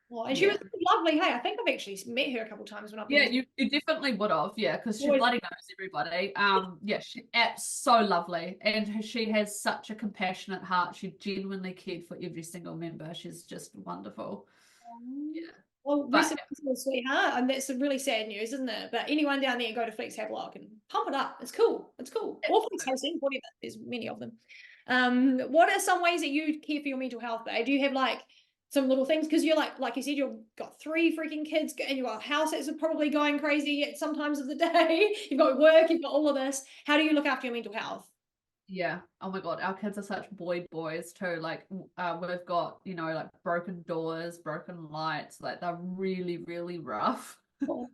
Speaker 1: Well, and she was lovely. Hey, I think I've actually met her a couple of times when I've been.
Speaker 2: Yeah, you definitely would have. Yeah, because she bloody knows everybody. Yeah, she's so lovely, and she has such a compassionate heart. She genuinely cared for every single member. She's just wonderful. Yeah.
Speaker 1: Well, rest in peace, sweetheart. And that's some really sad news, isn't it? But anyone down there, go to Flex Havelock and pump it up. It's cool. It's cool. Or Flex Hosting, whatever. There's many of them. What are some ways that you care for your mental health, babe? Do you have like some little things? Because you're like you said, you've got 3 freaking kids and you've got a house that's probably going crazy at some times of the day. You've got work, you've got all of this. How do you look after your mental health?
Speaker 2: Yeah. Oh my God. Our kids are such boys too. Like, we've got, like broken doors, broken lights, like they're really, really rough. But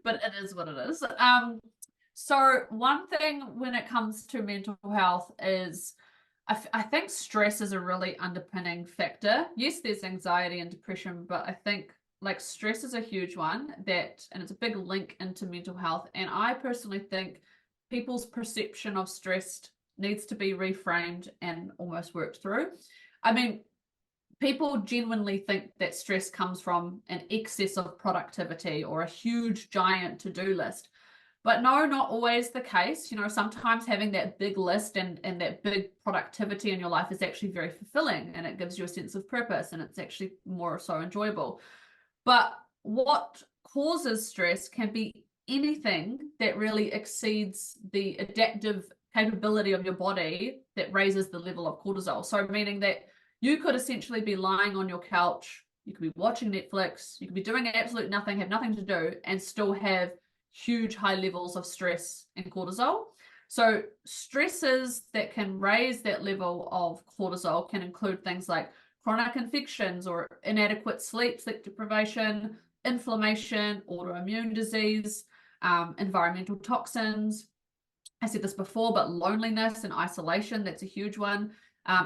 Speaker 2: it is what it is. So one thing when it comes to mental health is I think stress is a really underpinning factor. Yes, there's anxiety and depression, but I think like stress is a huge one and it's a big link into mental health. And I personally think people's perception of stress needs to be reframed and almost worked through. I mean, people genuinely think that stress comes from an excess of productivity or a huge giant to-do list. But no, not always the case. Sometimes having that big list and that big productivity in your life is actually very fulfilling, and it gives you a sense of purpose, and it's actually more so enjoyable. But what causes stress can be anything that really exceeds the adaptive capability of your body that raises the level of cortisol. So meaning that you could essentially be lying on your couch, you could be watching Netflix, you could be doing absolutely nothing, have nothing to do, and still have huge high levels of stress and cortisol. So stresses that can raise that level of cortisol can include things like chronic infections or inadequate sleep deprivation, inflammation, autoimmune disease, environmental toxins. I said this before, but loneliness and isolation, that's a huge one.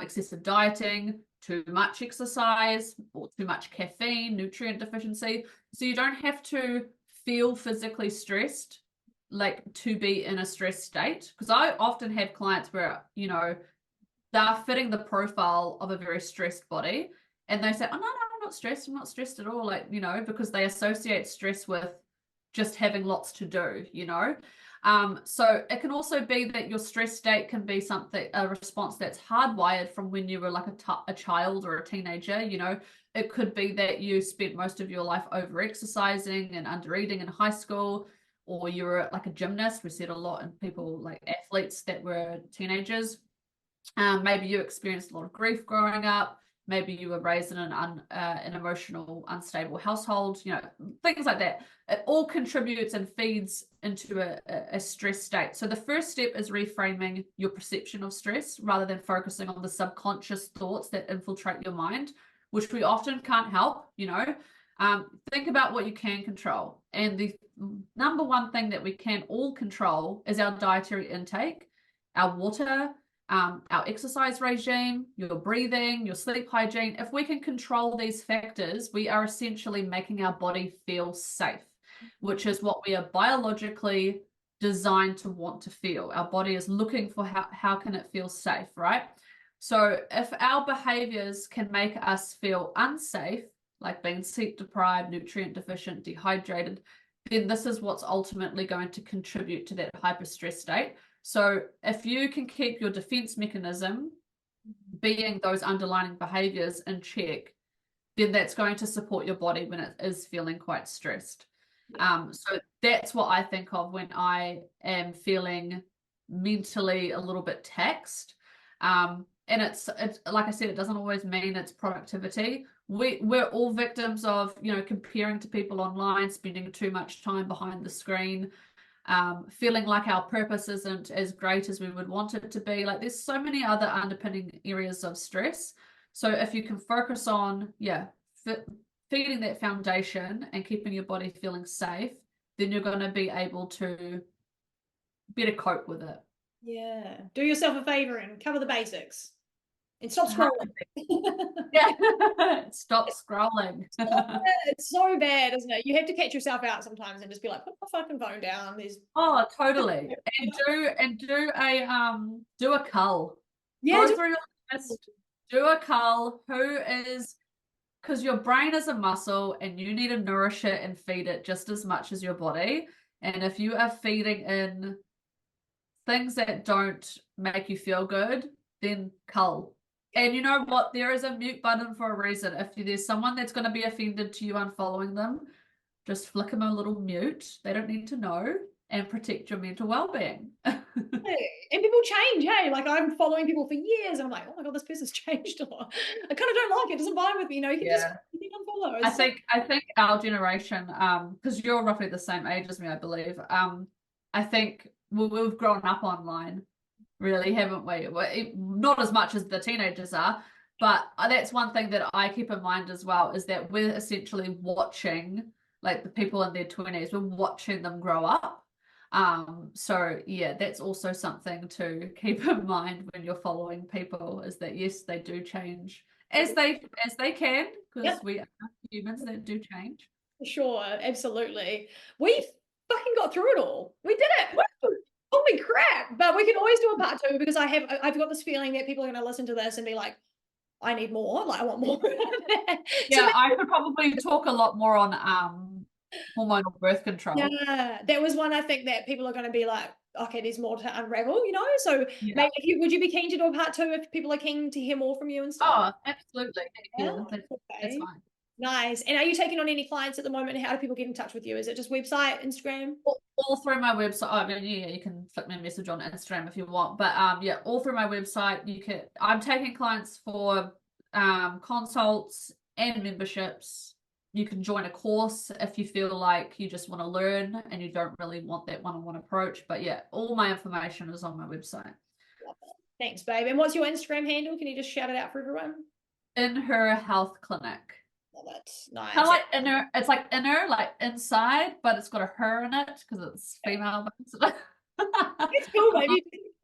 Speaker 2: Excessive dieting, too much exercise, or too much caffeine, nutrient deficiency. So you don't have to feel physically stressed like to be in a stressed state, because I often have clients where they're fitting the profile of a very stressed body, and they say, oh no, I'm not stressed at all, because they associate stress with just having lots to do. So it can also be that your stress state can be a response that's hardwired from when you were like a child or a teenager. It could be that you spent most of your life over exercising and under eating in high school, or you were like a gymnast. We see it a lot in people like athletes that were teenagers. Maybe you experienced a lot of grief growing up. Maybe you were raised in an emotional, unstable household, things like that. It all contributes and feeds into a stress state. So the first step is reframing your perception of stress rather than focusing on the subconscious thoughts that infiltrate your mind, which we often can't help. Think about what you can control. And the number one thing that we can all control is our dietary intake, our water, our exercise regime, your breathing, your sleep hygiene. If we can control these factors, we are essentially making our body feel safe, which is what we are biologically designed to want to feel. Our body is looking for how can it feel safe, right? So if our behaviors can make us feel unsafe, like being sleep deprived, nutrient deficient, dehydrated, then this is what's ultimately going to contribute to that hyper-stress state. So if you can keep your defense mechanism being those underlying behaviors in check, then that's going to support your body when it is feeling quite stressed. So that's what I think of when I am feeling mentally a little bit taxed. And it's like I said, it doesn't always mean it's productivity. We're all victims of, comparing to people online, spending too much time behind the screen, feeling like our purpose isn't as great as we would want it to be. Like, there's so many other underpinning areas of stress. So if you can focus on, feeding that foundation and keeping your body feeling safe, then you're going to be able to better cope with it.
Speaker 1: Yeah. Do yourself a favor and cover the basics and stop scrolling.
Speaker 2: Yeah. Stop scrolling.
Speaker 1: It's so bad, isn't it? You have to catch yourself out sometimes and just be like, put my fucking phone down.
Speaker 2: Oh, totally. And do a cull.
Speaker 1: Yeah.
Speaker 2: Go through your list, do a cull. Because your brain is a muscle and you need to nourish it and feed it just as much as your body. And if you are feeding in things that don't make you feel good, then cull. And you know what? There is a mute button for a reason. If there's someone that's going to be offended to you unfollowing them, just flick them a little mute. They don't need to know, and protect your mental well-being.
Speaker 1: And people change, hey? Like, I'm following people for years and I'm like, oh my God, this person's changed a lot. I kind of don't like it. It doesn't vibe with me, you can just unfollow.
Speaker 2: I think our generation, because you're roughly the same age as me, I believe. I think we've grown up online, really, haven't we? Not as much as the teenagers are, but that's one thing that I keep in mind as well, is that we're essentially watching, like, the people in their 20s, we're watching them grow up. So yeah, that's also something to keep in mind when you're following people, is that yes, they do change as they can, because we are humans that do change.
Speaker 1: Sure, absolutely. We fucking got through it all. We did it. Holy crap. But we can always do a part 2, because I've got this feeling that people are going to listen to this and be like, I need more, like, I want more.
Speaker 2: I could probably talk a lot more on hormonal birth control.
Speaker 1: Yeah, that was one I think that people are going to be like, okay, there's more to unravel, so maybe would you be keen to do a part 2 if people are keen to hear more from you and stuff?
Speaker 2: Oh, absolutely. That's fine.
Speaker 1: Nice. And are you taking on any clients at the moment? How do people get in touch with you? Is it just website, Instagram?
Speaker 2: All through my website. I mean, you can flick me a message on Instagram if you want, but all through my website. I'm taking clients for consults and memberships. You can join a course if you feel like you just want to learn and you don't really want that one-on-one approach. But all my information is on my website.
Speaker 1: Thanks, babe. And what's your Instagram handle? Can you just shout it out for everyone? In Her Health Clinic. Oh, that's nice. Kind of like inner, it's like inner, like inside, but it's got a her in it because it's female. It's cool, baby.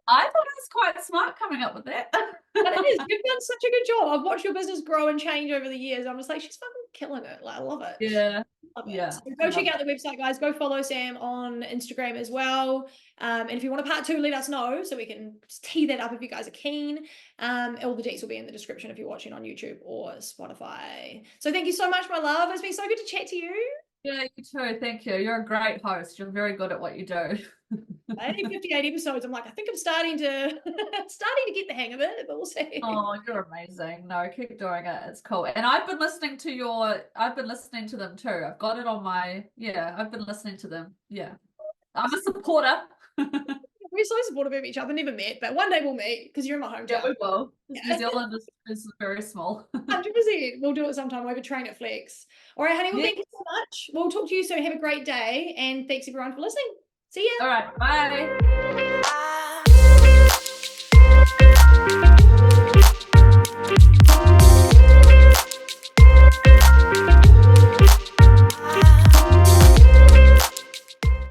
Speaker 1: I thought it was quite smart coming up with that. But it is. You've done such a good job. I've watched your business grow and change over the years. I'm just like, she's fucking killing it. Like, I love it. Yeah. Love it. Yeah. So go check out the website, guys. Go follow Sam on Instagram as well. And if you want a part 2, let us know so we can just tee that up if you guys are keen. All the deets will be in the description if you're watching on YouTube or Spotify. So thank you so much, my love. It's been so good to chat to you. Yeah, you too. Thank you. You're a great host. You're very good at what you do. 58 episodes. I'm like, I think I'm starting to get the hang of it, but we'll see. Oh, you're amazing. No, keep doing it. It's cool. And I've been listening to them too. I've got it on my, I've been listening to them. Yeah. I'm a supporter. We're so supportive of each other, never met, but one day we'll meet because you're in my hometown. Yeah, we will. New Zealand is very small. 100%. We'll do it sometime. We'll have a train at Flex. All right, honey. Well, thank you so much. We'll talk to you soon. Have a great day. And thanks everyone for listening. See ya. All right. Bye.